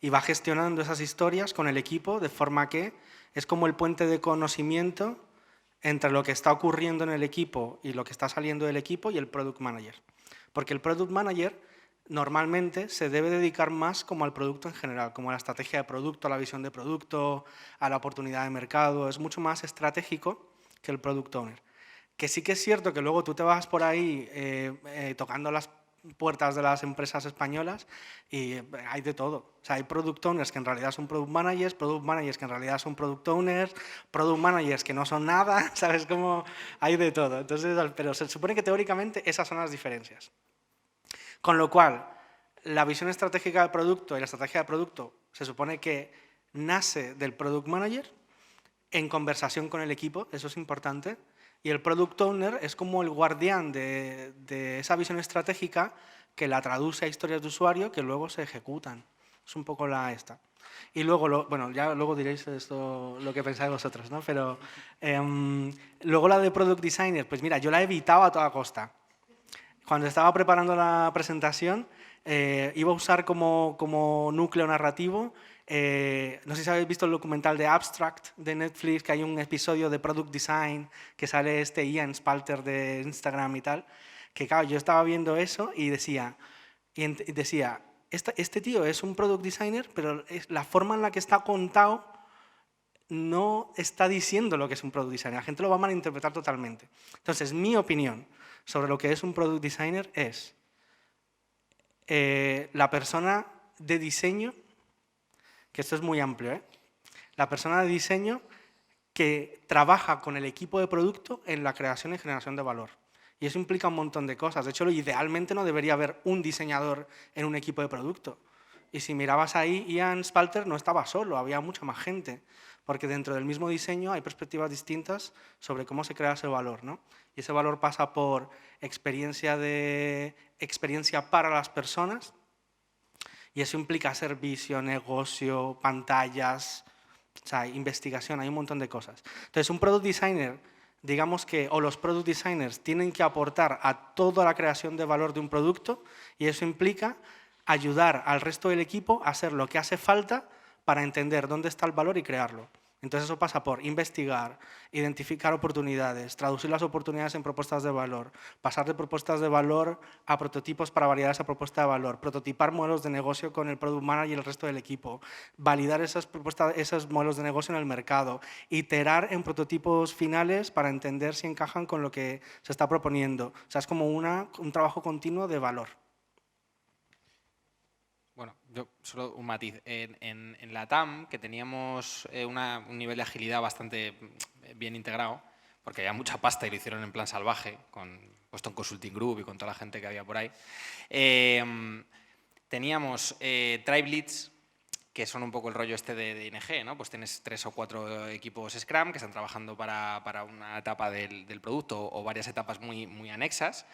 y va gestionando esas historias con el equipo de forma que es como el puente de conocimiento entre lo que está ocurriendo en el equipo y lo que está saliendo del equipo y el product manager. Porque el product manager normalmente se debe dedicar más como al producto en general, como a la estrategia de producto, a la visión de producto, a la oportunidad de mercado. Es mucho más estratégico que el product owner. Que sí que es cierto que luego tú te vas por ahí tocando las puertas de las empresas españolas y hay de todo. O sea, hay product owners que en realidad son product managers que en realidad son product owners, product managers que no son nada, ¿sabes? Como hay de todo. Entonces, pero se supone que teóricamente esas son las diferencias. Con lo cual, la visión estratégica del producto y la estrategia de producto se supone que nace del product manager en conversación con el equipo, eso es importante. Y el Product Owner es como el guardián de esa visión estratégica que la traduce a historias de usuario que luego se ejecutan. Es un poco la esta. Y luego, bueno, ya luego diréis esto, lo que pensáis vosotros, ¿no? Pero luego la de Product Designer, pues mira, yo la he evitado a toda costa. Cuando estaba preparando la presentación, iba a usar como núcleo narrativo. No sé si habéis visto el documental de Abstract de Netflix, que hay un episodio de Product Design que sale Ian Spalter de Instagram y tal, que claro, yo estaba viendo eso y decía este tío es un Product Designer, pero la forma en la que está contado no está diciendo lo que es un Product Designer, la gente lo va a malinterpretar totalmente. Entonces, mi opinión sobre lo que es un Product Designer es la persona de diseño, que esto es muy amplio, la persona de diseño que trabaja con el equipo de producto en la creación y generación de valor. Y eso implica un montón de cosas. De hecho, idealmente no debería haber un diseñador en un equipo de producto. Y si mirabas ahí, Ian Spalter no estaba solo, había mucha más gente. Porque dentro del mismo diseño hay perspectivas distintas sobre cómo se crea ese valor, ¿no? Y ese valor pasa por experiencia para las personas, y eso implica servicio, negocio, pantallas, o sea, investigación, hay un montón de cosas. Entonces, un product designer digamos que o los product designers tienen que aportar a toda la creación de valor de un producto y eso implica ayudar al resto del equipo a hacer lo que hace falta para entender dónde está el valor y crearlo. Entonces eso pasa por investigar, identificar oportunidades, traducir las oportunidades en propuestas de valor, pasar de propuestas de valor a prototipos para validar esa propuesta de valor, prototipar modelos de negocio con el product manager y el resto del equipo, validar esos modelos de negocio en el mercado, iterar en prototipos finales para entender si encajan con lo que se está proponiendo. O sea, es como un trabajo continuo de valor. Bueno, yo solo un matiz. En la TAM, que teníamos un nivel de agilidad bastante bien integrado, porque había mucha pasta y lo hicieron en plan salvaje, puesto en Consulting Group y con toda la gente que había por ahí, teníamos tribe leads, que son un poco el rollo este de ING, ¿no? Pues tienes 3 o 4 equipos Scrum que están trabajando para una etapa del producto o varias etapas muy anexas,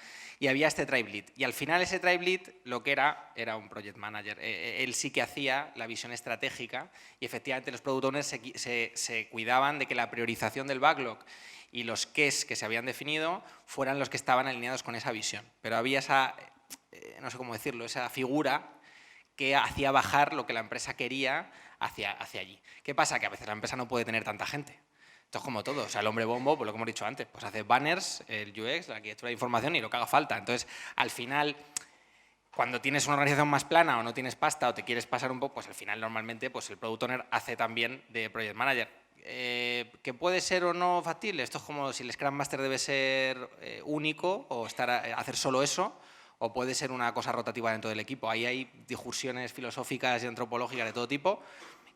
y había este tribe lead. Y al final ese tribe lead lo que era un project manager. Él sí que hacía la visión estratégica y efectivamente los product owners se cuidaban de que la priorización del backlog y los qués que se habían definido fueran los que estaban alineados con esa visión. Pero había esa, no sé cómo decirlo, esa figura que hacía bajar lo que la empresa quería hacia allí. ¿Qué pasa? Que a veces la empresa no puede tener tanta gente. Esto es como todo. O sea, el hombre bombo, pues lo que hemos dicho antes, pues hace banners, el UX, la arquitectura de información y lo que haga falta. Entonces, al final, cuando tienes una organización más plana o no tienes pasta o te quieres pasar un poco, pues al final normalmente pues el Product Owner hace también de Project Manager. ¿Que puede ser o no factible? Esto es como si el Scrum Master debe ser único o hacer solo eso, o puede ser una cosa rotativa dentro del equipo. Ahí hay discusiones filosóficas y antropológicas de todo tipo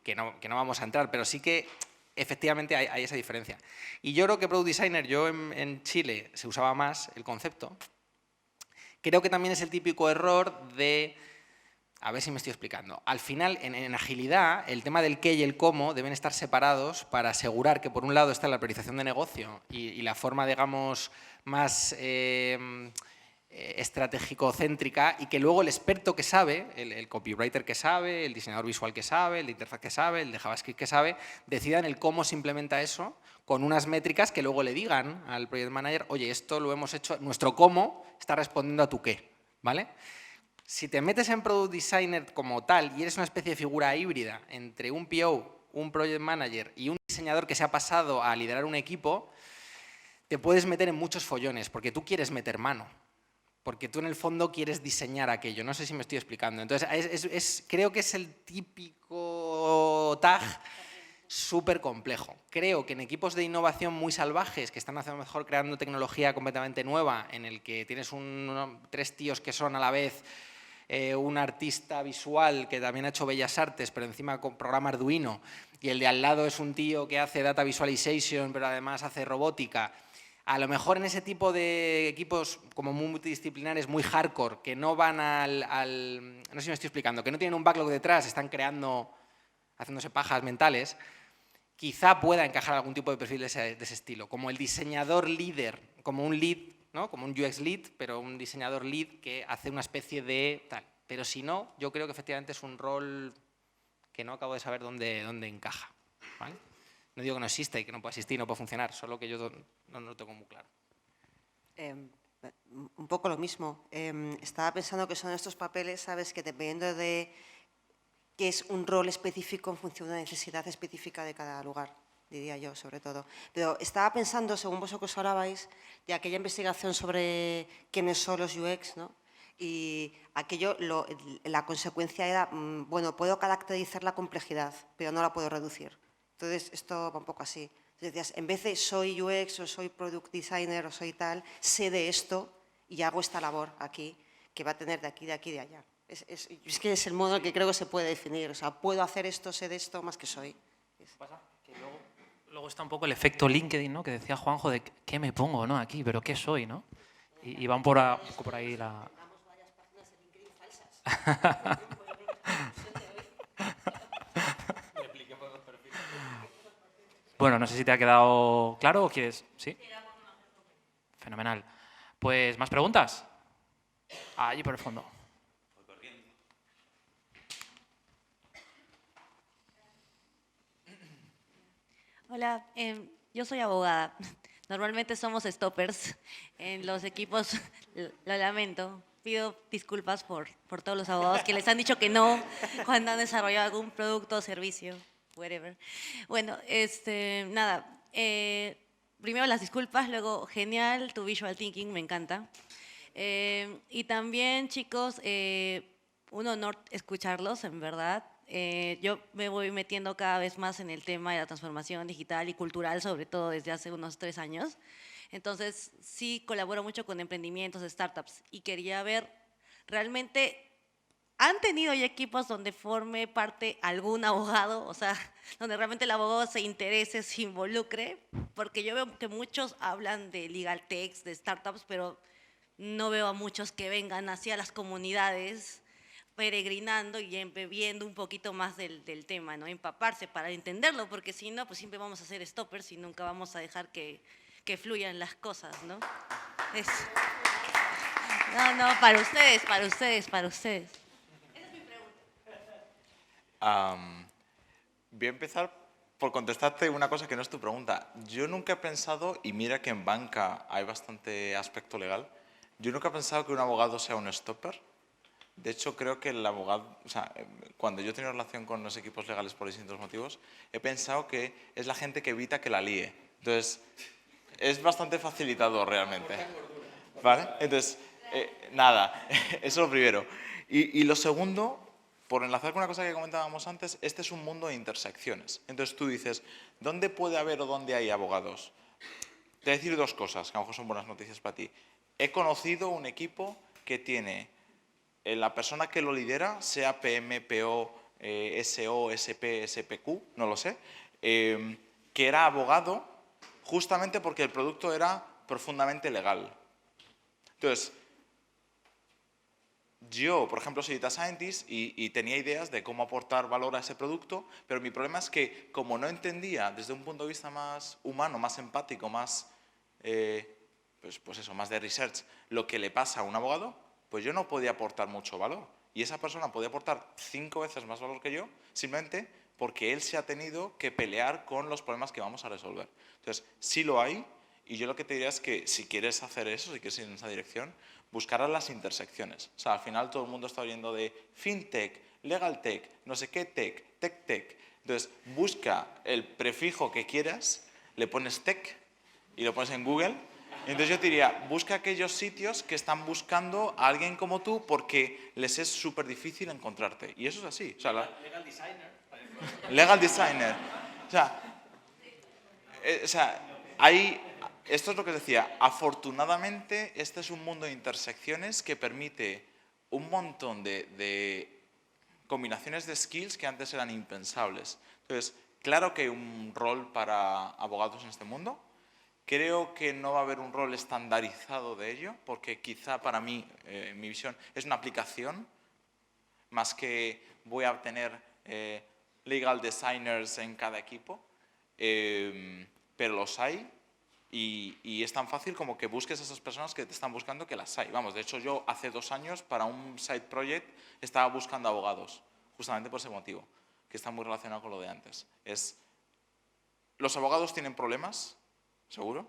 que no vamos a entrar, pero sí que efectivamente hay esa diferencia. Y yo creo que Product Designer, en Chile se usaba más el concepto. Creo que también es el típico error de, a ver si me estoy explicando, al final en agilidad el tema del qué y el cómo deben estar separados para asegurar que por un lado está la priorización de negocio y la forma, digamos, más estratégico-céntrica, y que luego el experto que sabe, el copywriter que sabe, el diseñador visual que sabe, el de interfaz que sabe, el de JavaScript que sabe, decidan el cómo se implementa eso con unas métricas que luego le digan al project manager, oye, esto lo hemos hecho, nuestro cómo está respondiendo a tu qué, ¿vale? Si te metes en Product Designer como tal y eres una especie de figura híbrida entre un PO, un project manager y un diseñador que se ha pasado a liderar un equipo, te puedes meter en muchos follones porque tú quieres meter mano. Porque tú en el fondo quieres diseñar aquello. No sé si me estoy explicando. Entonces, creo que es el típico tag súper complejo. Creo que en equipos de innovación muy salvajes, que están a lo mejor creando tecnología completamente nueva, en el que tienes 3 tíos que son a la vez un artista visual que también ha hecho bellas artes, pero encima con programa Arduino, y el de al lado es un tío que hace data visualization, pero además hace robótica. A lo mejor en ese tipo de equipos como muy multidisciplinares, muy hardcore, que no van no sé si me estoy explicando, que no tienen un backlog detrás, están haciéndose pajas mentales, quizá pueda encajar algún tipo de perfil de ese estilo, como el diseñador líder, como un lead, ¿no? Como un UX lead, pero un diseñador lead que hace una especie de tal. Pero si no, yo creo que efectivamente es un rol que no acabo de saber dónde encaja, ¿vale? No digo que no exista y que no pueda existir, no puede funcionar, solo que yo no lo tengo muy claro. Un poco lo mismo. Estaba pensando que son estos papeles, ¿sabes? Que dependiendo de qué es un rol específico en función de la necesidad específica de cada lugar, diría yo, sobre todo. Pero estaba pensando, según vosotros hablabais, de aquella investigación sobre quiénes son los UX, ¿no? Y aquello, la consecuencia era, bueno, puedo caracterizar la complejidad, pero no la puedo reducir. Entonces, esto va un poco así. Entonces, decías, en vez de soy UX o soy Product Designer o soy tal, sé de esto y hago esta labor aquí, que va a tener de aquí, de allá. Es que es el modo en que creo que se puede definir. O sea, puedo hacer esto, sé de esto, más que soy. Pasa que luego está un poco el efecto LinkedIn, ¿no? Que decía Juanjo de qué me pongo, ¿no? Aquí, pero qué soy, ¿no? Y van un poco por ahí la... Varias páginas de LinkedIn falsas. Bueno, no sé si te ha quedado claro o quieres... ¿Sí? Fenomenal. Pues, ¿más preguntas? Allí por el fondo. Hola, yo soy abogada. Normalmente somos stoppers en los equipos, lo lamento. Pido disculpas por todos los abogados que les han dicho que no cuando han desarrollado algún producto o servicio, whatever. Bueno, nada, primero las disculpas, luego genial, tu visual thinking, me encanta. Y también, chicos, un honor escucharlos, en verdad. Yo me voy metiendo cada vez más en el tema de la transformación digital y cultural, sobre todo desde hace unos 3 años. Entonces, sí colaboro mucho con emprendimientos, startups, y quería ver, realmente, ¿han tenido ya equipos donde forme parte algún abogado? O sea, donde realmente el abogado se interese, se involucre, porque yo veo que muchos hablan de legal techs, de startups, pero no veo a muchos que vengan hacia las comunidades peregrinando y bebiendo un poquito más del tema, ¿no? Empaparse para entenderlo, porque si no, pues siempre vamos a ser stoppers y nunca vamos a dejar que fluyan las cosas, ¿no? Eso. No, para ustedes. Esa es mi pregunta. Voy a empezar por contestarte una cosa que no es tu pregunta. Yo nunca he pensado, y mira que en banca hay bastante aspecto legal, yo nunca he pensado que un abogado sea un stopper. De hecho, creo que el abogado, o sea, cuando yo he tenido relación con los equipos legales por distintos motivos, he pensado que es la gente que evita que la líe. Entonces, es bastante facilitador realmente. ¿Vale? Entonces, nada, eso es lo primero. Y lo segundo, por enlazar con una cosa que comentábamos antes, este es un mundo de intersecciones. Entonces tú dices, ¿dónde puede haber o dónde hay abogados? Te voy a decir 2 cosas, que a lo mejor son buenas noticias para ti. He conocido un equipo que tiene la persona que lo lidera, sea PM, PO, SO, SP, SPQ, no lo sé, que era abogado justamente porque el producto era profundamente legal. Entonces, yo, por ejemplo, soy data scientist y tenía ideas de cómo aportar valor a ese producto, pero mi problema es que como no entendía desde un punto de vista más humano, más empático, más, pues eso, más de research, lo que le pasa a un abogado, pues yo no podía aportar mucho valor. Y esa persona podía aportar 5 veces más valor que yo, simplemente porque él se ha tenido que pelear con los problemas que vamos a resolver. Entonces, sí lo hay, y yo lo que te diría es que si quieres hacer eso, si quieres ir en esa dirección, buscarás las intersecciones. O sea, al final todo el mundo está oyendo de fintech, legal tech, no sé qué tech, tech. Entonces, busca el prefijo que quieras, le pones tech y lo pones en Google. Entonces yo te diría, busca aquellos sitios que están buscando a alguien como tú porque les es súper difícil encontrarte. Y eso es así. O sea, Legal designer. Legal designer. O sea, esto es lo que os decía. Afortunadamente, este es un mundo de intersecciones que permite un montón de combinaciones de skills que antes eran impensables. Entonces, claro que hay un rol para abogados en este mundo. Creo que no va a haber un rol estandarizado de ello, porque quizá para mí, en mi visión, es una aplicación, más que voy a tener legal designers en cada equipo, pero los hay y es tan fácil como que busques a esas personas que te están buscando, que las hay. Vamos, de hecho yo hace 2 años para un side project estaba buscando abogados, justamente por ese motivo, que está muy relacionado con lo de antes. Los abogados tienen problemas, ¿seguro?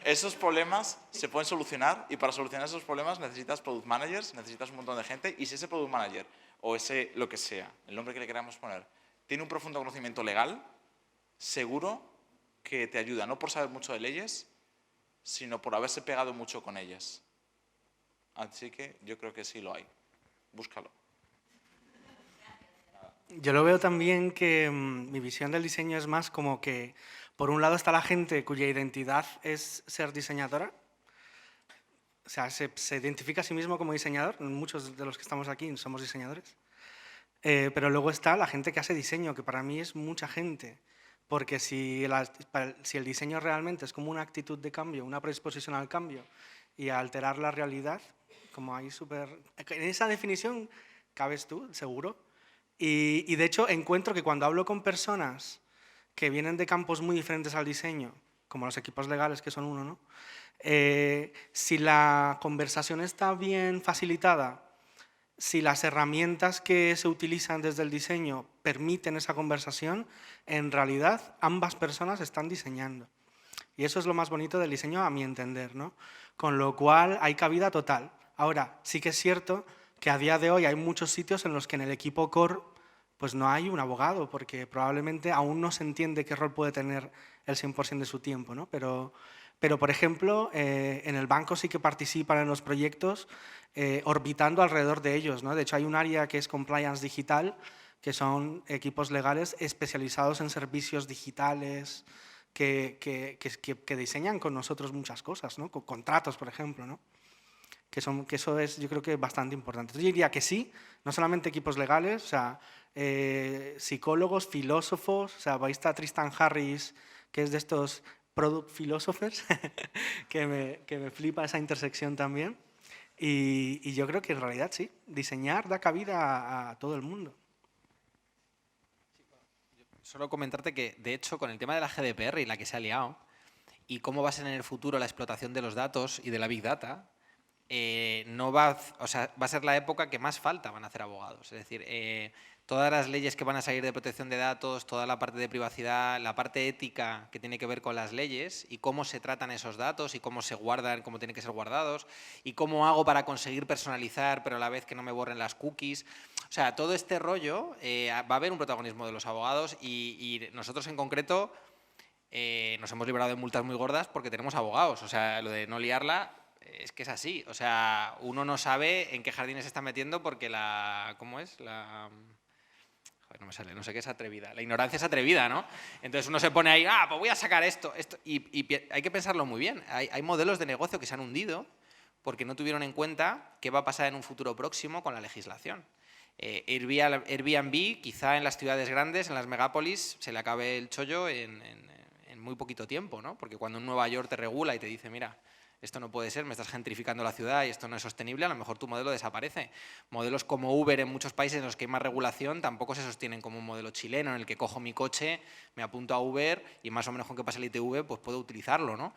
Esos problemas se pueden solucionar y para solucionar esos problemas necesitas product managers, necesitas un montón de gente y si ese product manager o ese lo que sea, el nombre que le queramos poner, tiene un profundo conocimiento legal, seguro que te ayuda, no por saber mucho de leyes, sino por haberse pegado mucho con ellas. Así que yo creo que sí lo hay. Búscalo. Yo lo veo también que mi visión del diseño es más como que, por un lado está la gente cuya identidad es ser diseñadora, o sea, se identifica a sí mismo como diseñador, muchos de los que estamos aquí somos diseñadores, pero luego está la gente que hace diseño, que para mí es mucha gente, porque si el diseño realmente es como una actitud de cambio, una predisposición al cambio y a alterar la realidad, como ahí en esa definición cabes tú, seguro. Y de hecho encuentro que cuando hablo con personas que vienen de campos muy diferentes al diseño, como los equipos legales que son uno, ¿no? Si la conversación está bien facilitada si las herramientas que se utilizan desde el diseño permiten esa conversación, en realidad ambas personas están diseñando. Y eso es lo más bonito del diseño, a mi entender, ¿no? Con lo cual hay cabida total. Ahora, sí que es cierto que a día de hoy hay muchos sitios en los que en el equipo core pues no hay un abogado, porque probablemente aún no se entiende qué rol puede tener el 100% de su tiempo, ¿no? Pero, por ejemplo, en el banco sí que participan en los proyectos orbitando alrededor de ellos, ¿no? De hecho, hay un área que es compliance digital, que son equipos legales especializados en servicios digitales, que diseñan con nosotros muchas cosas, ¿no? Con contratos, por ejemplo, ¿no? Que eso es, yo creo que bastante importante. Entonces, yo diría que sí, no solamente equipos legales, o sea, psicólogos, filósofos, o sea, ahí está Tristan Harris, que es de estos product philosophers, que me flipa esa intersección también. Y yo creo que en realidad sí, diseñar da cabida a todo el mundo. Solo comentarte que, de hecho, con el tema de la GDPR y la que se ha liado, y cómo va a ser en el futuro la explotación de los datos y de la Big Data, va a ser la época que más falta van a hacer abogados. Es decir, todas las leyes que van a salir de protección de datos, toda la parte de privacidad, la parte ética que tiene que ver con las leyes y cómo se tratan esos datos y cómo se guardan, cómo tienen que ser guardados y cómo hago para conseguir personalizar pero a la vez que no me borren las cookies. O sea, todo este rollo va a haber un protagonismo de los abogados y nosotros en concreto nos hemos librado de multas muy gordas porque tenemos abogados. O sea, lo de no liarla es que es así. O sea, uno no sabe en qué jardines se está metiendo porque ¿cómo es? Joder, no me sale, no sé qué es atrevida. La ignorancia es atrevida, ¿no? Entonces uno se pone ahí, pues voy a sacar esto. Y hay que pensarlo muy bien. Hay modelos de negocio que se han hundido porque no tuvieron en cuenta qué va a pasar en un futuro próximo con la legislación. Airbnb, quizá en las ciudades grandes, en las megápolis, se le acabe el chollo en muy poquito tiempo, ¿no? Porque cuando en Nueva York te regula y te dice, mira, esto no puede ser, me estás gentrificando la ciudad y esto no es sostenible, a lo mejor tu modelo desaparece. Modelos como Uber en muchos países en los que hay más regulación tampoco se sostienen como un modelo chileno en el que cojo mi coche, me apunto a Uber y más o menos con que pase el ITV pues puedo utilizarlo, ¿no?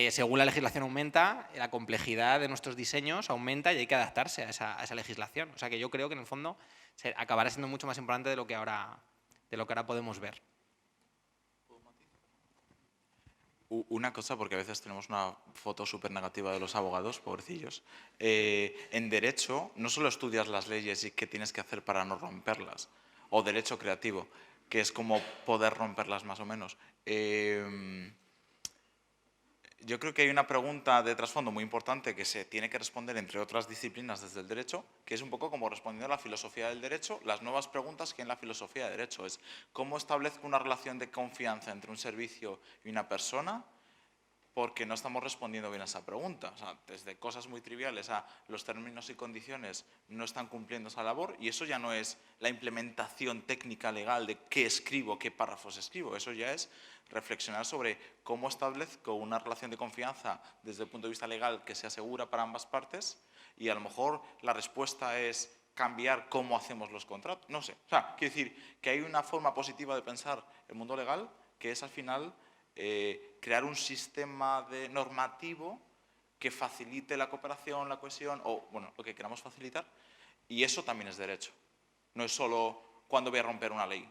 Según la legislación aumenta, la complejidad de nuestros diseños aumenta y hay que adaptarse a esa legislación. O sea que yo creo que en el fondo acabará siendo mucho más importante de lo que ahora podemos ver. Una cosa, porque a veces tenemos una foto súper negativa de los abogados, pobrecillos. En derecho no solo estudias las leyes y qué tienes que hacer para no romperlas, o derecho creativo, que es como poder romperlas más o menos. Yo creo que hay una pregunta de trasfondo muy importante que se tiene que responder entre otras disciplinas desde el derecho, que es un poco como respondiendo a la filosofía del derecho, las nuevas preguntas que en la filosofía de derecho es ¿cómo establezco una relación de confianza entre un servicio y una persona? Porque no estamos respondiendo bien a esa pregunta. O sea, desde cosas muy triviales a los términos y condiciones no están cumpliendo esa labor y eso ya no es la implementación técnica legal de qué escribo, qué párrafos escribo. Eso ya es reflexionar sobre cómo establezco una relación de confianza desde el punto de vista legal que sea segura para ambas partes y a lo mejor la respuesta es cambiar cómo hacemos los contratos. No sé. O sea, quiero decir que hay una forma positiva de pensar el mundo legal que es al final crear un sistema normativo que facilite la cooperación, la cohesión, o bueno, lo que queramos facilitar, y eso también es derecho. No es solo cuándo voy a romper una ley.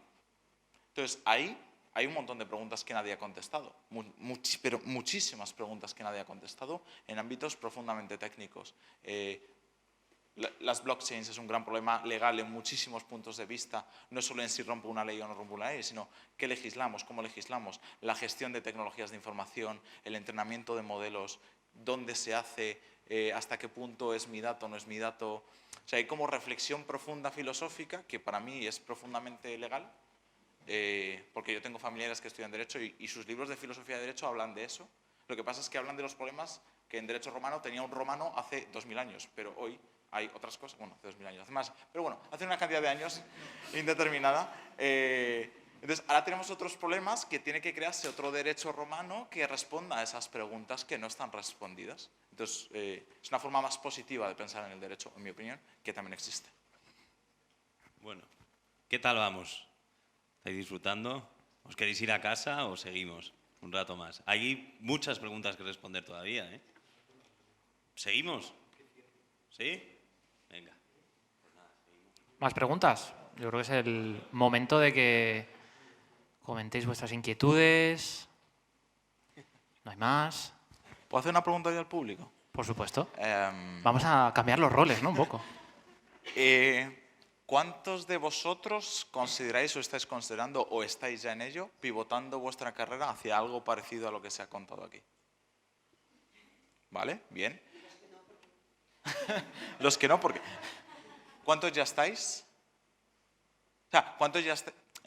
Entonces, ahí hay un montón de preguntas que nadie ha contestado, pero muchísimas preguntas que nadie ha contestado en ámbitos profundamente técnicos. Las blockchains es un gran problema legal en muchísimos puntos de vista, no solo en si rompo una ley o no rompo una ley, sino qué legislamos, cómo legislamos, la gestión de tecnologías de información, el entrenamiento de modelos, dónde se hace, hasta qué punto es mi dato o no es mi dato. O sea, hay como reflexión profunda filosófica, que para mí es profundamente legal, porque yo tengo familiares que estudian Derecho y sus libros de filosofía de Derecho hablan de eso. Lo que pasa es que hablan de los problemas que en Derecho romano tenía un romano hace 2000 años, pero hoy hay otras cosas, bueno, hace 2000 años, hace más, pero bueno, hace una cantidad de años indeterminada. Entonces, ahora tenemos otros problemas que tiene que crearse otro derecho romano que responda a esas preguntas que no están respondidas. Entonces, es una forma más positiva de pensar en el derecho, en mi opinión, que también existe. Bueno, ¿qué tal vamos? ¿Estáis disfrutando? ¿Os queréis ir a casa o seguimos un rato más? Hay muchas preguntas que responder todavía, ¿eh? ¿Seguimos? ¿Sí? Venga. Pues nada. ¿Más preguntas? Yo creo que es el momento de que comentéis vuestras inquietudes. ¿No hay más? ¿Puedo hacer una pregunta ya al público? Por supuesto. Em, Vamos a cambiar los roles, ¿no? Un poco. ¿Cuántos de vosotros consideráis o estáis considerando o estáis ya en ello, pivotando vuestra carrera hacia algo parecido a lo que se ha contado aquí? ¿Vale? Bien. Los que no, porque... ¿Cuántos ya estáis? O sea, ¿cuántos ya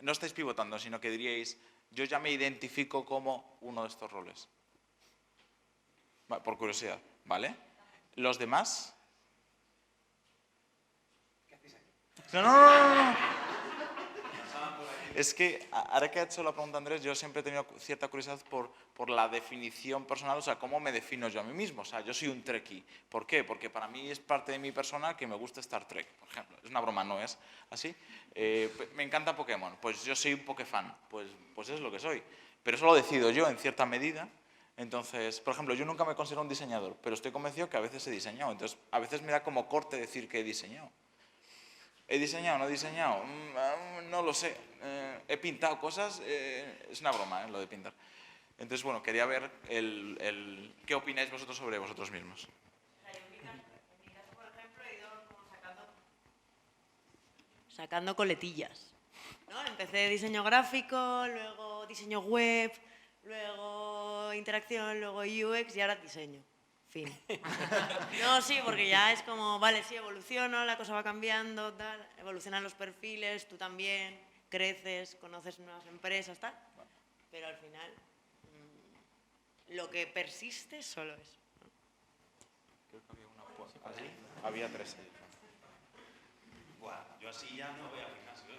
no estáis pivotando, sino que diríais, yo ya me identifico como uno de estos roles? Vale, por curiosidad, ¿vale? ¿Los demás? No. Es que, ahora que ha hecho la pregunta Andrés, yo siempre he tenido cierta curiosidad por la definición personal, o sea, cómo me defino yo a mí mismo. O sea, yo soy un trekkie. ¿Por qué? Porque para mí es parte de mi persona que me gusta Star Trek, por ejemplo. Es una broma, ¿no es así? Me encanta Pokémon. Pues yo soy un Pokéfan. Pues es lo que soy. Pero eso lo decido yo en cierta medida. Entonces, por ejemplo, yo nunca me considero un diseñador, pero estoy convencido que a veces he diseñado. Entonces, a veces me da como corte decir que he diseñado. ¿He diseñado o no he diseñado? No lo sé. ¿He pintado cosas? Es una broma, lo de pintar. Entonces, bueno, quería ver qué opináis vosotros sobre vosotros mismos. En mi caso, por ejemplo, he ido como sacando coletillas, ¿no? Empecé diseño gráfico, luego diseño web, luego interacción, luego UX y ahora diseño. Fin. No, sí, porque ya es como, vale, sí, evoluciono, la cosa va cambiando, tal, evolucionan los perfiles, tú también, creces, conoces nuevas empresas, tal, pero al final lo que persiste solo es. Creo que había una así. Había tres. Buah, yo así ya no voy al gimnasio.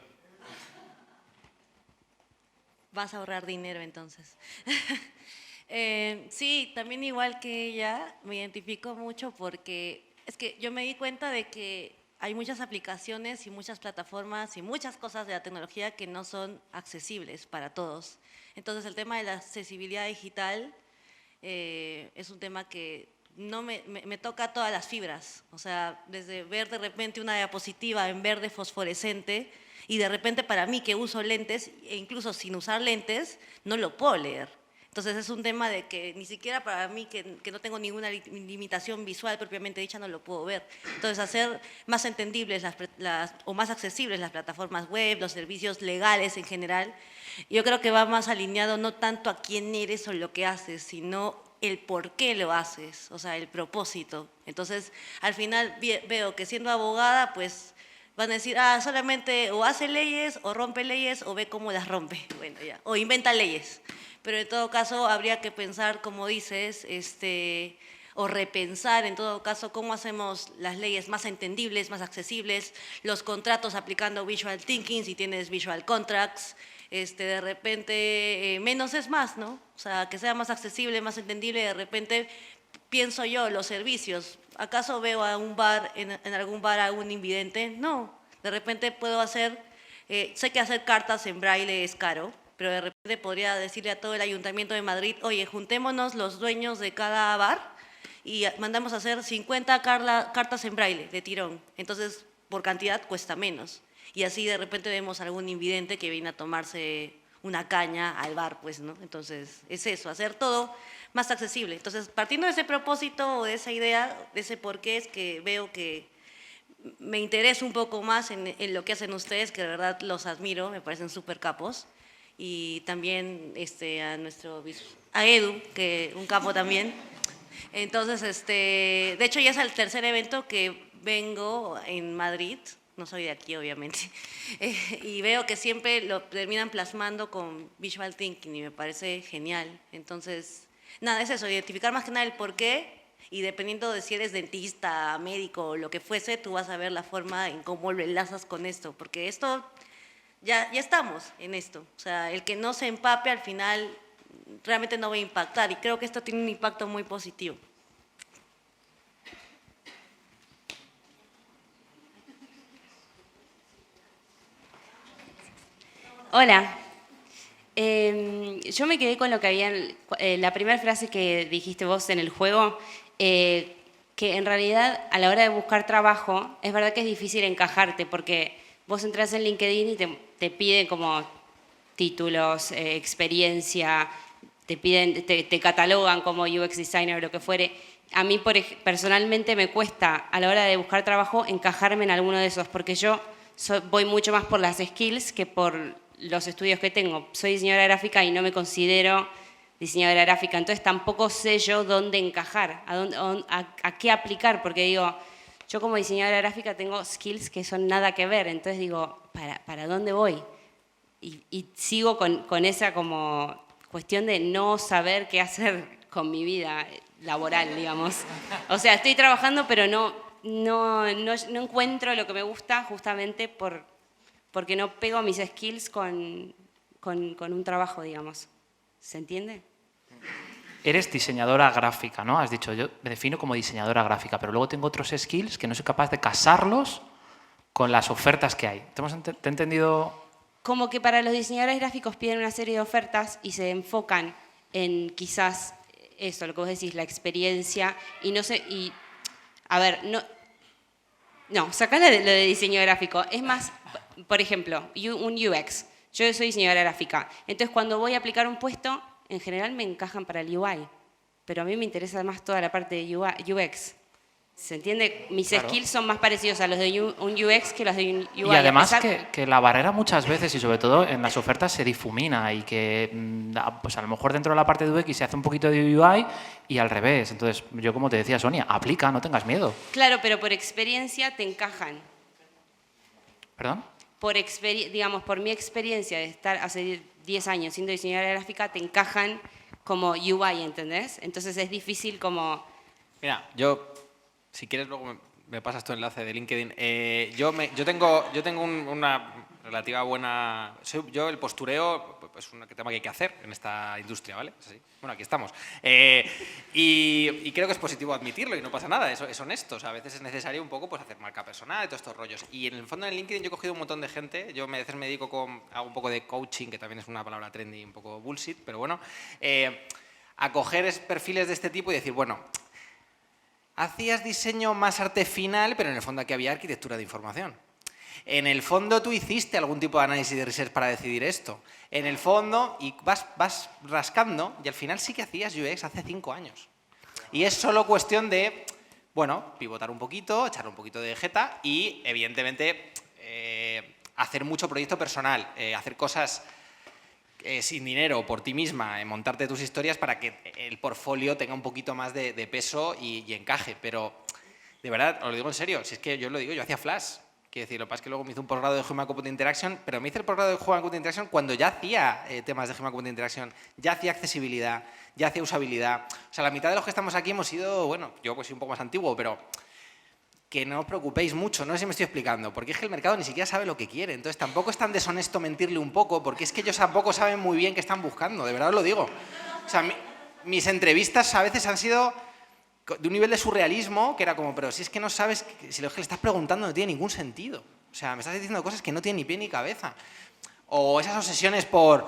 Vas a ahorrar dinero entonces. Sí, también igual que ella, me identifico mucho porque es que yo me di cuenta de que hay muchas aplicaciones y muchas plataformas y muchas cosas de la tecnología que no son accesibles para todos. Entonces el tema de la accesibilidad digital es un tema que no me toca todas las fibras. O sea, desde ver de repente una diapositiva en verde fosforescente y de repente para mí que uso lentes e incluso sin usar lentes, no lo puedo leer. Entonces es un tema de que ni siquiera para mí, que no tengo ninguna limitación visual propiamente dicha, no lo puedo ver. Entonces hacer más entendibles o más accesibles las plataformas web, los servicios legales en general, yo creo que va más alineado no tanto a quién eres o lo que haces, sino el por qué lo haces, o sea, el propósito. Entonces al final veo que siendo abogada, pues van a decir, solamente o hace leyes, o rompe leyes, o ve cómo las rompe, bueno, ya, o inventa leyes. Pero en todo caso habría que pensar, como dices, o repensar en todo caso cómo hacemos las leyes más entendibles, más accesibles, los contratos aplicando visual thinking, si tienes visual contracts, de repente menos es más, ¿no? O sea, que sea más accesible, más entendible, de repente pienso yo, los servicios, ¿acaso veo a un bar, en algún bar a un invidente? No, de repente puedo hacer, sé que hacer cartas en braille es caro, pero de repente podría decirle a todo el Ayuntamiento de Madrid, oye, juntémonos los dueños de cada bar y mandamos a hacer 50 cartas en braille de tirón. Entonces, por cantidad cuesta menos. Y así de repente vemos a algún invidente que viene a tomarse una caña al bar, pues, ¿no? Entonces, es eso, hacer todo más accesible. Entonces, partiendo de ese propósito o de esa idea, de ese porqué, es que veo que me interesa un poco más en lo que hacen ustedes, que de verdad los admiro, me parecen súper capos. Y también a Edu, que un capo también. Entonces, de hecho ya es el tercer evento que vengo en Madrid, no soy de aquí obviamente, y veo que siempre lo terminan plasmando con visual thinking y me parece genial. Entonces, nada, es eso, identificar más que nada el porqué y dependiendo de si eres dentista, médico o lo que fuese, tú vas a ver la forma en cómo lo enlazas con esto, porque esto... Ya estamos en esto, o sea, el que no se empape al final realmente no va a impactar y creo que esto tiene un impacto muy positivo. Hola, yo me quedé con lo que había, la primera frase que dijiste vos en el juego, que en realidad a la hora de buscar trabajo es verdad que es difícil encajarte porque vos entras en LinkedIn y te piden como títulos, experiencia, te catalogan como UX designer o lo que fuere. A mí personalmente me cuesta a la hora de buscar trabajo encajarme en alguno de esos, porque yo voy mucho más por las skills que por los estudios que tengo. Soy diseñadora gráfica y no me considero diseñadora gráfica, entonces tampoco sé yo dónde encajar, a qué aplicar, porque digo, yo como diseñadora gráfica tengo skills que son nada que ver, entonces digo, ¿para dónde voy? Y sigo con esa como cuestión de no saber qué hacer con mi vida laboral, digamos. O sea, estoy trabajando, pero no encuentro lo que me gusta justamente porque no pego mis skills con un trabajo, digamos. ¿Se entiende? Eres diseñadora gráfica, ¿no? Has dicho, yo me defino como diseñadora gráfica, pero luego tengo otros skills que no soy capaz de casarlos con las ofertas que hay. ¿Te he entendido? Como que para los diseñadores gráficos piden una serie de ofertas y se enfocan en quizás eso, lo que vos decís, la experiencia, y no sé, y a ver, no, sacá lo de diseño gráfico. Es más, por ejemplo, un UX. Yo soy diseñadora gráfica. Entonces, cuando voy a aplicar un puesto, en general me encajan para el UI. Pero a mí me interesa más toda la parte de UX. ¿Se entiende? Mis skills son más parecidos a los de un UX que los de un UI. Y además que la barrera muchas veces, y sobre todo en las ofertas, se difumina y que pues a lo mejor dentro de la parte de UX se hace un poquito de UI y al revés. Entonces, yo como te decía, Sonia, aplica, no tengas miedo. Claro, pero por experiencia te encajan. ¿Perdón? Digamos, por mi experiencia de estar hace 10 años siendo diseñadora gráfica, te encajan como UI, ¿entendés? Entonces es difícil como... Mira, si quieres luego me pasas tu enlace de LinkedIn. Yo tengo una relativa buena... Yo el postureo es un tema que hay que hacer en esta industria, ¿vale? Es así. Bueno, aquí estamos. Y creo que es positivo admitirlo y no pasa nada, es honesto. O sea, a veces es necesario un poco pues, hacer marca personal y todos estos rollos. Y en el fondo en LinkedIn yo he cogido un montón de gente. Yo a veces me dedico hago un poco de coaching, que también es una palabra trendy, un poco bullshit, pero bueno. A coger perfiles de este tipo y decir, bueno... Hacías diseño más arte final, pero en el fondo aquí había arquitectura de información. En el fondo tú hiciste algún tipo de análisis de research para decidir esto. En el fondo, y vas rascando, y al final sí que hacías UX hace 5 años. Y es solo cuestión de, bueno, pivotar un poquito, echar un poquito de jeta y, evidentemente, hacer mucho proyecto personal, hacer cosas... sin dinero, por ti misma, montarte tus historias para que el portfolio tenga un poquito más de peso y encaje. Pero, de verdad, os lo digo en serio, si es que yo lo digo, yo hacía Flash. Quiero decir, lo que pasa es que luego me hice un posgrado de Human Computer Interaction, pero me hice el posgrado de Human Computer Interaction cuando ya hacía temas de Human Computer Interaction, ya hacía accesibilidad, ya hacía usabilidad. O sea, la mitad de los que estamos aquí hemos sido, bueno, yo pues soy un poco más antiguo, pero... que no os preocupéis mucho, no sé si me estoy explicando, porque es que el mercado ni siquiera sabe lo que quiere, entonces tampoco es tan deshonesto mentirle un poco, porque es que ellos tampoco saben muy bien qué están buscando, de verdad os lo digo. O sea, mis entrevistas a veces han sido de un nivel de surrealismo que era como, pero si es que no sabes, si lo que le estás preguntando no tiene ningún sentido, o sea, me estás diciendo cosas que no tienen ni pie ni cabeza. O esas obsesiones por,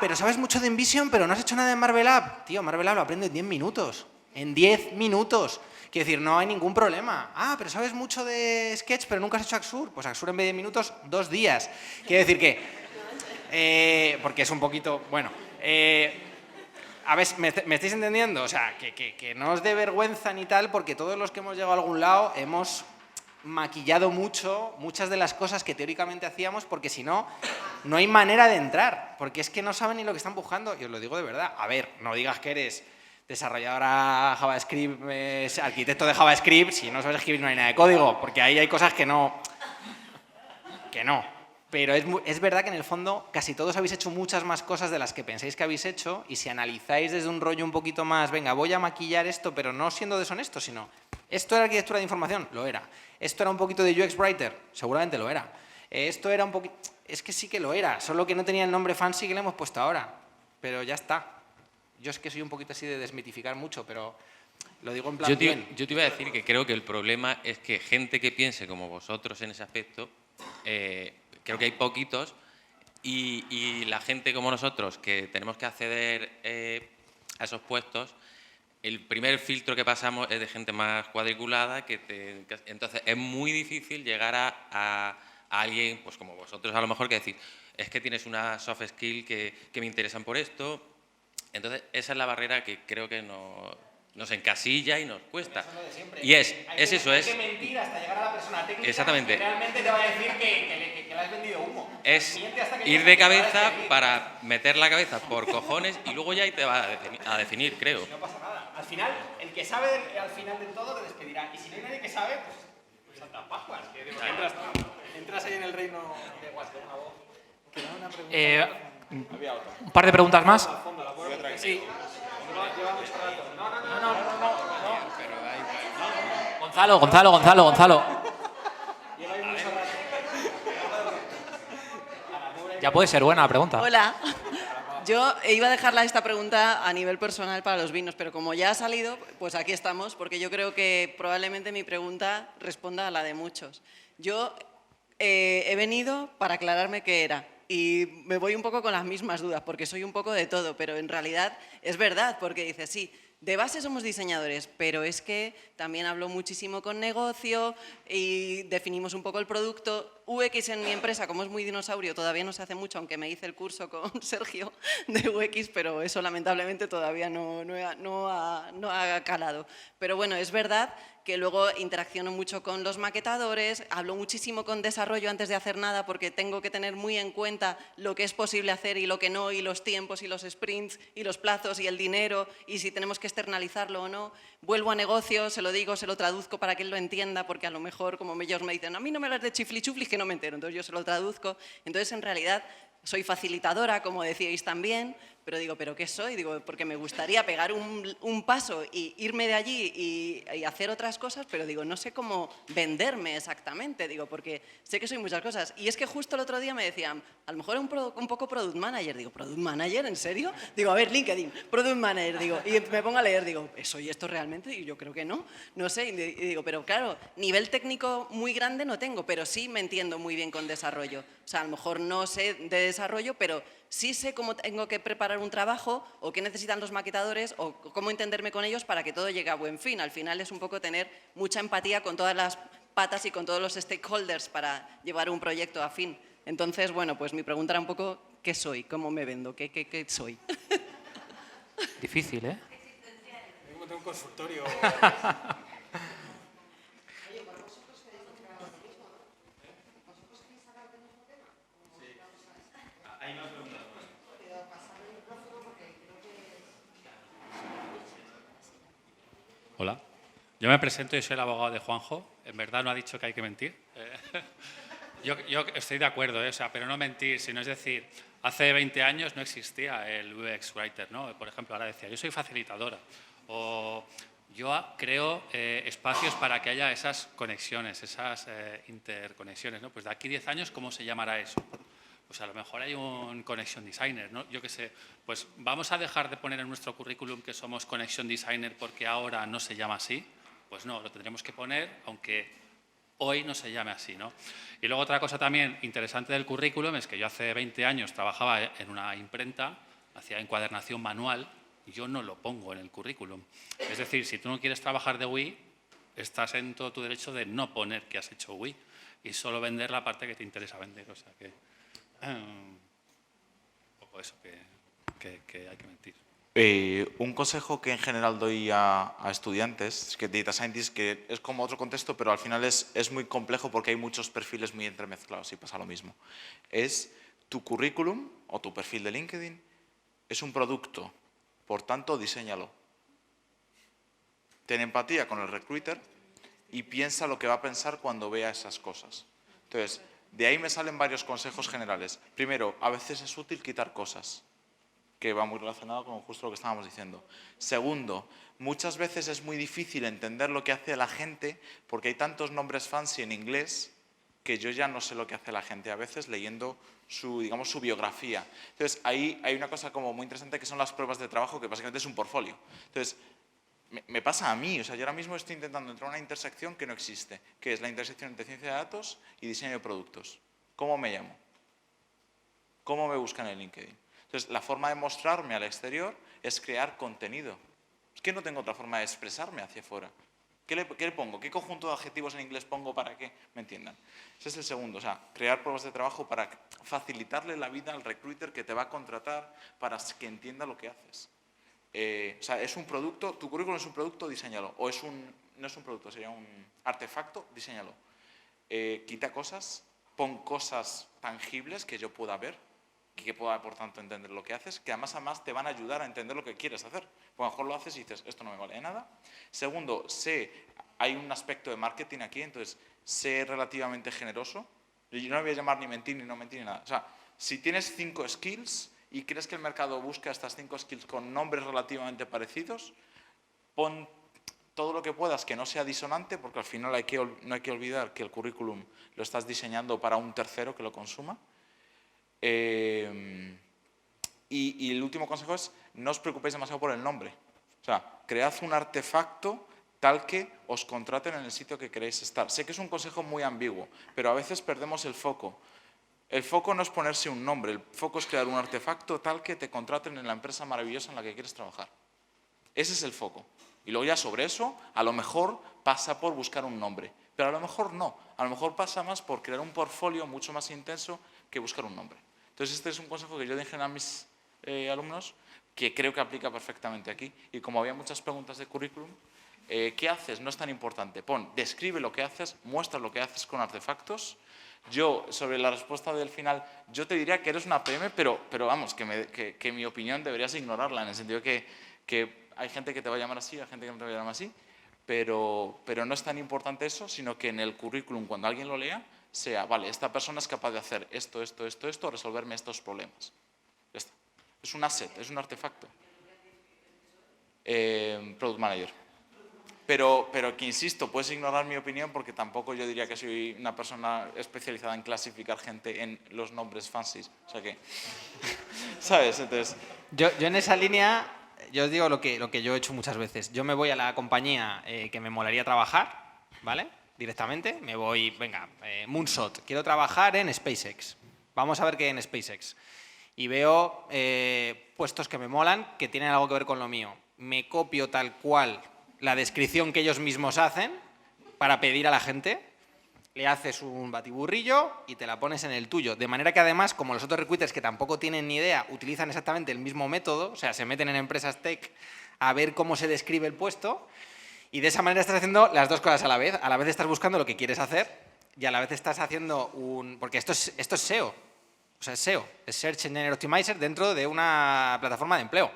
pero sabes mucho de InVision, pero no has hecho nada en Marvel App. Tío, Marvel App lo aprendo en 10 minutos, en 10 minutos. Quiero decir, no hay ningún problema. Pero sabes mucho de Sketch, pero nunca has hecho Axure. Pues Axure en vez de minutos, 2 días. Quiero decir que... porque es un poquito... Bueno... a ver, ¿me estáis entendiendo? O sea, que no os dé vergüenza ni tal, porque todos los que hemos llegado a algún lado hemos maquillado mucho muchas de las cosas que teóricamente hacíamos, porque si no, no hay manera de entrar. Porque es que no saben ni lo que están buscando. Y os lo digo de verdad. A ver, no digas que eres... desarrolladora JavaScript, arquitecto de JavaScript, si no sabes escribir no hay nada de código, porque ahí hay cosas que no. Pero es verdad que en el fondo casi todos habéis hecho muchas más cosas de las que pensáis que habéis hecho, y si analizáis desde un rollo un poquito más, venga, voy a maquillar esto, pero no siendo deshonesto, sino, ¿esto era arquitectura de información? Lo era. ¿Esto era un poquito de UX Writer? Seguramente lo era. Esto era un poquito... Es que sí que lo era, solo que no tenía el nombre fancy que le hemos puesto ahora. Pero ya está. Yo es que soy un poquito así de desmitificar mucho, pero lo digo en plan bien. Yo te iba a decir que creo que el problema es que gente que piense como vosotros en ese aspecto, creo que hay poquitos, y la gente como nosotros que tenemos que acceder a esos puestos, el primer filtro que pasamos es de gente más cuadriculada, entonces es muy difícil llegar a a alguien, pues como vosotros a lo mejor, que decir, es que tienes una soft skill que me interesan por esto. Entonces, esa es la barrera que creo que nos encasilla y nos cuesta. Y es eso, es... Hay que mentir hasta llegar a la persona técnica. Exactamente. Que realmente te va a decir que le has vendido humo. Es ir de cabeza para meter la cabeza por cojones y luego ya ahí te va a definir, creo. No pasa nada. Al final, el que sabe al final de todo te despedirá. Y si no hay nadie que sabe, pues Santa Pascuas. Que digo, entras ahí en el reino de Guascón, una voz. Un par de preguntas más. Sí. Gonzalo. Ya puede ser buena la pregunta. Hola. Yo iba a dejarla esta pregunta a nivel personal para los vinos, pero como ya ha salido, pues aquí estamos, porque yo creo que probablemente mi pregunta responda a la de muchos. Yo he venido para aclararme qué era. Y me voy un poco con las mismas dudas, porque soy un poco de todo, pero en realidad es verdad, porque dices, sí, de base somos diseñadores, pero es que también hablo muchísimo con negocio y definimos un poco el producto. UX en mi empresa, como es muy dinosaurio, todavía no se hace mucho, aunque me hice el curso con Sergio de UX, pero eso lamentablemente todavía no ha calado. Pero bueno, es verdad que luego interacciono mucho con los maquetadores, hablo muchísimo con desarrollo antes de hacer nada porque tengo que tener muy en cuenta lo que es posible hacer y lo que no, y los tiempos y los sprints y los plazos y el dinero y si tenemos que externalizarlo o no. Vuelvo a negocio, se lo digo, se lo traduzco para que él lo entienda porque a lo mejor como ellos me dicen a mí no me hablas de chifli-chuflis que no me entero, entonces yo se lo traduzco. Entonces en realidad soy facilitadora, como decíais también, pero digo, ¿pero qué soy? Digo, porque me gustaría pegar un paso y irme de allí y hacer otras cosas, pero digo, no sé cómo venderme exactamente, digo, porque sé que soy muchas cosas. Y es que justo el otro día me decían, a lo mejor un poco product manager. Digo, ¿product manager? ¿En serio? Digo, a ver, LinkedIn, product manager, digo, y me pongo a leer, digo, ¿soy esto realmente? Y yo creo que no, no sé, y digo, pero claro, nivel técnico muy grande no tengo, pero sí me entiendo muy bien con desarrollo. O sea, a lo mejor no sé de desarrollo, pero sí sé cómo tengo que preparar un trabajo o qué necesitan los maquetadores o cómo entenderme con ellos para que todo llegue a buen fin. Al final es un poco tener mucha empatía con todas las patas y con todos los stakeholders para llevar un proyecto a fin. Entonces, bueno, pues mi pregunta era un poco, ¿qué soy? ¿Cómo me vendo? ¿Qué soy? Difícil, ¿eh? Tengo un consultorio. Hola, yo me presento y soy el abogado de Juanjo. En verdad no ha dicho que hay que mentir. Yo estoy de acuerdo, o sea, pero no mentir, sino es decir, hace 20 años no existía el UX Writer, ¿no? Por ejemplo, ahora decía, yo soy facilitadora o yo creo espacios para que haya esas conexiones, esas interconexiones, ¿no? Pues de aquí 10 años, ¿cómo se llamará eso? Pues a lo mejor hay un Connection Designer, ¿no? Yo qué sé, pues vamos a dejar de poner en nuestro currículum que somos Connection Designer porque ahora no se llama así. Pues no, lo tendremos que poner, aunque hoy no se llame así, ¿no? Y luego otra cosa también interesante del currículum es que yo hace 20 años trabajaba en una imprenta, hacía encuadernación manual, y yo no lo pongo en el currículum. Es decir, si tú no quieres trabajar de UI, estás en todo tu derecho de no poner que has hecho UI y solo vender la parte que te interesa vender. O sea que un poco eso que hay que mentir. Un consejo que en general doy a estudiantes, que Data Scientist, que es como otro contexto, pero al final es muy complejo porque hay muchos perfiles muy entremezclados y pasa lo mismo. Es tu currículum o tu perfil de LinkedIn es un producto, por tanto, diséñalo. Ten empatía con el recruiter y piensa lo que va a pensar cuando vea esas cosas. Entonces, de ahí me salen varios consejos generales. Primero, a veces es útil quitar cosas, que va muy relacionado con justo lo que estábamos diciendo. Segundo, muchas veces es muy difícil entender lo que hace la gente porque hay tantos nombres fancy en inglés que yo ya no sé lo que hace la gente a veces leyendo su biografía. Entonces, ahí hay una cosa como muy interesante que son las pruebas de trabajo, que básicamente es un portfolio. Entonces, me pasa a mí, o sea, yo ahora mismo estoy intentando entrar a una intersección que no existe, que es la intersección entre ciencia de datos y diseño de productos. ¿Cómo me llamo? ¿Cómo me buscan en LinkedIn? Entonces, la forma de mostrarme al exterior es crear contenido. Es que no tengo otra forma de expresarme hacia afuera. ¿Qué le pongo? ¿Qué conjunto de adjetivos en inglés pongo para que me entiendan? Ese es el segundo, o sea, crear pruebas de trabajo para facilitarle la vida al recruiter que te va a contratar para que entienda lo que haces. O sea, es un producto, tu currículum es un producto, diséñalo. O no es un producto, sería un artefacto, diséñalo. Quita cosas, pon cosas tangibles que yo pueda ver, que pueda, por tanto, entender lo que haces, que además te van a ayudar a entender lo que quieres hacer. Pues a lo mejor lo haces y dices, esto no me vale de nada. Segundo, hay un aspecto de marketing aquí, entonces, sé relativamente generoso. Yo no me voy a llamar ni mentir ni no mentir ni nada. O sea, si tienes 5 skills y crees que el mercado busca estas 5 skills con nombres relativamente parecidos, pon todo lo que puedas que no sea disonante, porque al final no hay que olvidar que el currículum lo estás diseñando para un tercero que lo consuma. Y el último consejo es, no os preocupéis demasiado por el nombre. O sea, cread un artefacto tal que os contraten en el sitio que queréis estar. Sé que es un consejo muy ambiguo, pero a veces perdemos el foco. El foco no es ponerse un nombre, el foco es crear un artefacto tal que te contraten en la empresa maravillosa en la que quieres trabajar. Ese es el foco. Y luego ya sobre eso, a lo mejor pasa por buscar un nombre, pero a lo mejor no. A lo mejor pasa más por crear un portfolio mucho más intenso que buscar un nombre. Entonces este es un consejo que yo doy en general a mis alumnos, que creo que aplica perfectamente aquí. Y como había muchas preguntas de currículum, ¿qué haces? No es tan importante. Describe lo que haces, muestra lo que haces con artefactos. Yo, sobre la respuesta del final, yo te diría que eres una PM, pero vamos, que mi opinión deberías ignorarla, en el sentido que hay gente que te va a llamar así, hay gente que no te va a llamar así, pero no es tan importante eso, sino que en el currículum, cuando alguien lo lea, sea, vale, esta persona es capaz de hacer esto, resolverme estos problemas. Ya está. Es un asset, es un artefacto. Product Manager. Pero que, insisto, puedes ignorar mi opinión porque tampoco yo diría que soy una persona especializada en clasificar gente en los nombres fancies. O sea que, ¿sabes? Entonces, yo en esa línea, yo os digo lo que yo he hecho muchas veces. Yo me voy a la compañía que me molaría trabajar, ¿vale? Directamente, me voy, venga, Moonshot, quiero trabajar en SpaceX. Vamos a ver qué hay en SpaceX. Y veo puestos que me molan, que tienen algo que ver con lo mío. Me copio tal cual la descripción que ellos mismos hacen para pedir a la gente, le haces un batiburrillo y te la pones en el tuyo. De manera que además, como los otros recruiters que tampoco tienen ni idea, utilizan exactamente el mismo método, o sea, se meten en empresas tech a ver cómo se describe el puesto, y de esa manera estás haciendo las dos cosas a la vez. A la vez estás buscando lo que quieres hacer y a la vez estás haciendo un... Porque esto es SEO. O sea, es SEO. Es Search Engine Optimizer dentro de una plataforma de empleo.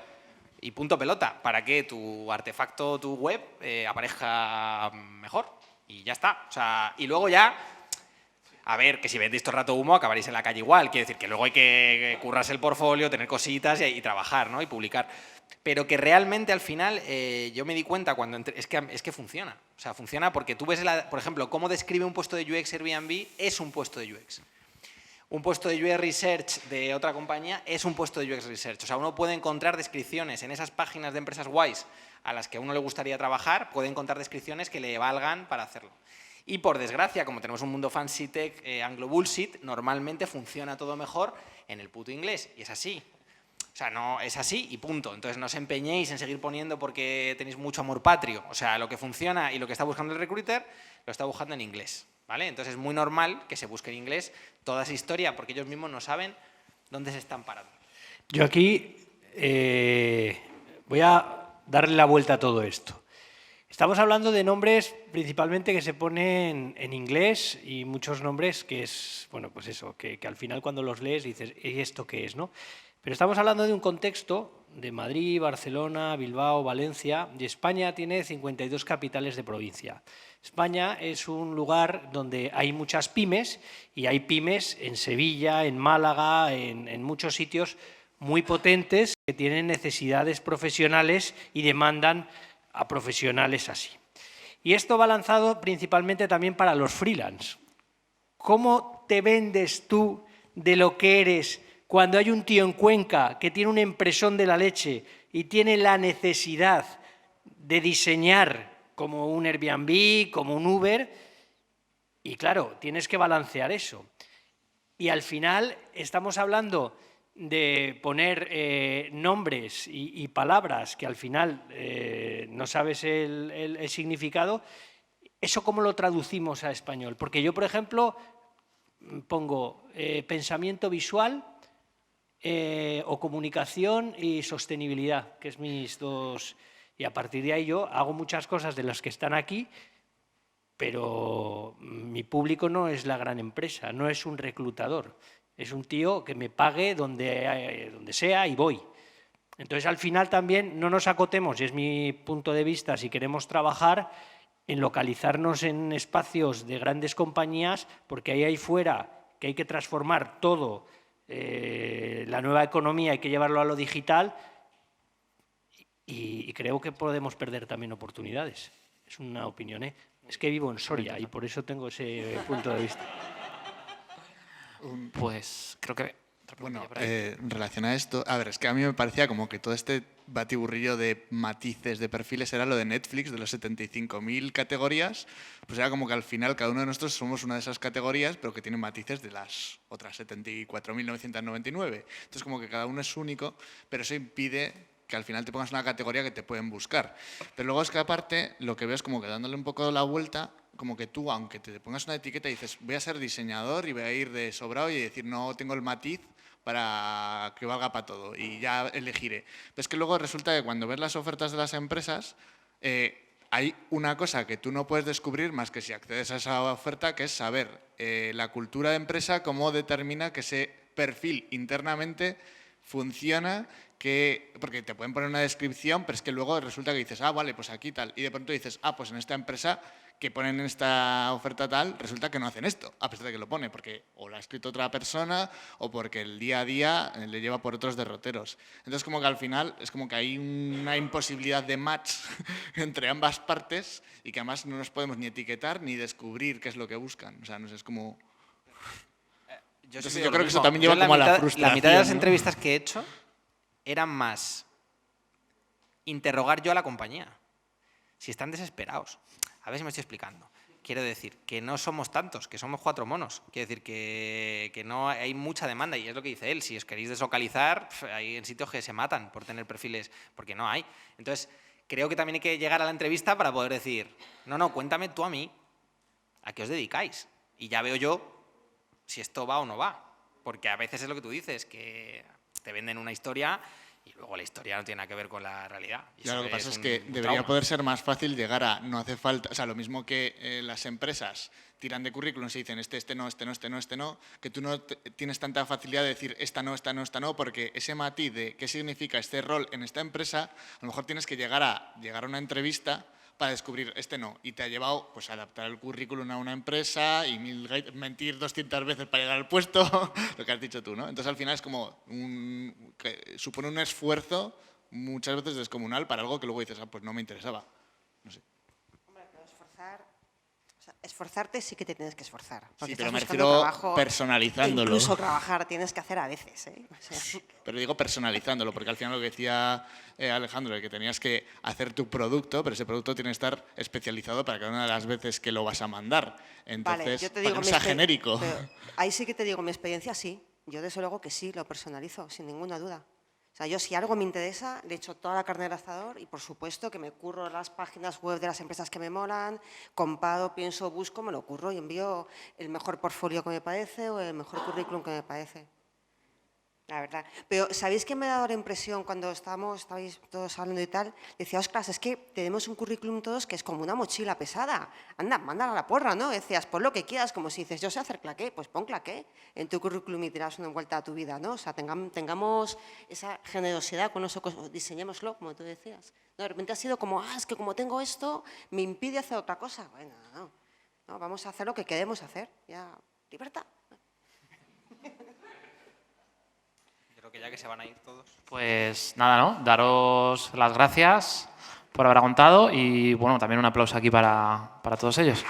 Y punto pelota. Para que tu artefacto, tu web, aparezca mejor. Y ya está. O sea, y luego ya... A ver, que si vendéis todo el rato humo, acabaréis en la calle igual. Quiere decir que luego hay que currarse el portfolio, tener cositas y trabajar, ¿no? Y publicar. Pero que realmente al final yo me di cuenta cuando entré, es que funciona. O sea, funciona porque tú ves, por ejemplo, cómo describe un puesto de UX Airbnb es un puesto de UX. Un puesto de UX Research de otra compañía es un puesto de UX Research. O sea, uno puede encontrar descripciones en esas páginas de empresas guays a las que a uno le gustaría trabajar, puede encontrar descripciones que le valgan para hacerlo. Y por desgracia, como tenemos un mundo fancy tech, anglo bullshit, normalmente funciona todo mejor en el puto inglés. Y es así. O sea, no es así y punto. Entonces no os empeñéis en seguir poniendo porque tenéis mucho amor patrio. O sea, lo que funciona y lo que está buscando el recruiter lo está buscando en inglés, ¿vale? Entonces es muy normal que se busque en inglés toda esa historia porque ellos mismos no saben dónde se están parando. Yo aquí voy a darle la vuelta a todo esto. Estamos hablando de nombres principalmente que se ponen en inglés y muchos nombres que es, bueno, pues eso, que al final cuando los lees dices, ¿y esto qué es, no? Pero estamos hablando de un contexto de Madrid, Barcelona, Bilbao, Valencia, y España tiene 52 capitales de provincia. España es un lugar donde hay muchas pymes y hay pymes en Sevilla, en Málaga, en muchos sitios muy potentes que tienen necesidades profesionales y demandan a profesionales así. Y esto va lanzado principalmente también para los freelance. ¿Cómo te vendes tú de lo que eres cuando hay un tío en Cuenca que tiene un empresón de la leche y tiene la necesidad de diseñar como un Airbnb, como un Uber? Y claro, tienes que balancear eso. Y al final estamos hablando de poner nombres y palabras que al final no sabes el significado, ¿eso cómo lo traducimos a español? Porque yo, por ejemplo, pongo pensamiento visual o comunicación y sostenibilidad, que es mis dos... Y a partir de ahí yo hago muchas cosas de las que están aquí, pero mi público no es la gran empresa, no es un reclutador. Es un tío que me pague donde sea y voy. Entonces, al final también no nos acotemos, y es mi punto de vista, si queremos trabajar, en localizarnos en espacios de grandes compañías, porque ahí fuera que hay que transformar todo, la nueva economía hay que llevarlo a lo digital, y creo que podemos perder también oportunidades. Es una opinión, ¿eh? Es que vivo en Soria y por eso tengo ese punto de vista. Pues creo que... Bueno, en relación a esto, a ver, es que a mí me parecía como que todo este batiburrillo de matices, de perfiles, era lo de Netflix, de los 75.000 categorías, pues era como que al final cada uno de nosotros somos una de esas categorías, pero que tiene matices de las otras 74.999. Entonces como que cada uno es único, pero eso impide que al final te pongas una categoría que te pueden buscar. Pero luego es que aparte, lo que veo es como que dándole un poco la vuelta, como que tú, aunque te pongas una etiqueta y dices, voy a ser diseñador y voy a ir de sobrado y decir, no tengo el matiz para que valga para todo y ya elegiré. Pero es que luego resulta que cuando ves las ofertas de las empresas, hay una cosa que tú no puedes descubrir más que si accedes a esa oferta, que es saber la cultura de empresa, cómo determina que ese perfil internamente funciona, porque te pueden poner una descripción, pero es que luego resulta que dices, ah, vale, pues aquí tal, y de pronto dices, ah, pues en esta empresa que ponen en esta oferta tal, resulta que no hacen esto, a pesar de que lo pone, porque o lo ha escrito otra persona o porque el día a día le lleva por otros derroteros. Entonces, como que al final es como que hay una imposibilidad de match entre ambas partes y que además no nos podemos ni etiquetar ni descubrir qué es lo que buscan. O sea, no sé, es como... Yo creo que eso también lleva como a la frustración. La mitad de las ¿no? entrevistas que he hecho eran más interrogar yo a la compañía. Si están desesperados. A ver si me estoy explicando. Quiero decir que no somos tantos, que somos 4 monos. Quiero decir que no hay mucha demanda y es lo que dice él. Si os queréis deslocalizar, hay en sitios que se matan por tener perfiles, porque no hay. Entonces, creo que también hay que llegar a la entrevista para poder decir, no, cuéntame tú a mí, ¿a qué os dedicáis? Y ya veo yo si esto va o no va. Porque a veces es lo que tú dices, que te venden una historia y luego la historia no tiene nada que ver con la realidad. Y claro, lo que pasa es que debería trauma. poder ser más fácil llegar a, no hace falta, o sea, lo mismo que las empresas tiran de currículums y dicen este no, que tú no tienes tanta facilidad de decir esta no, porque ese matiz de qué significa este rol en esta empresa, a lo mejor tienes que llegar a una entrevista para descubrir este no, y te ha llevado pues, a adaptar el currículum a una empresa y mentir 200 veces para llegar al puesto, lo que has dicho tú, ¿no? Entonces al final es como que supone un esfuerzo muchas veces descomunal para algo que luego dices, ah, pues no me interesaba, no sé. Hombre, pero esforzarte sí que te tienes que esforzar. Sí, pero me refiero personalizándolo. Incluso trabajar tienes que hacer a veces, ¿eh? O sea, pero digo personalizándolo, porque al final lo que decía Alejandro, que tenías que hacer tu producto, pero ese producto tiene que estar especializado para cada una de las veces que lo vas a mandar. Entonces, vale, yo te para digo que no sea genérico. Ahí sí que te digo mi experiencia, sí. Yo desde luego que sí, lo personalizo, sin ninguna duda. O sea, yo si algo me interesa, le echo toda la carne al asador y por supuesto que me curro las páginas web de las empresas que me molan, comparo, pienso, busco, me lo curro y envío el mejor portfolio que me parece o el mejor currículum que me parece. La verdad. Pero ¿sabéis qué me ha dado la impresión cuando estabais todos hablando y tal? Decía, ostras, es que tenemos un currículum todos que es como una mochila pesada. Anda, mándala a la porra, ¿no? Decías, pon lo que quieras, como si dices, yo sé hacer claqué, pues pon claqué en tu currículum y tiras una vuelta a tu vida, ¿no? O sea, tengamos esa generosidad con eso, diseñémoslo, como tú decías. No, de repente ha sido como, es que como tengo esto, me impide hacer otra cosa. Bueno, no, vamos a hacer lo que queremos hacer. Ya, libertad. Creo que ya que se van a ir todos. Pues nada, ¿no? Daros las gracias por haber aguantado y bueno, también un aplauso aquí para todos ellos.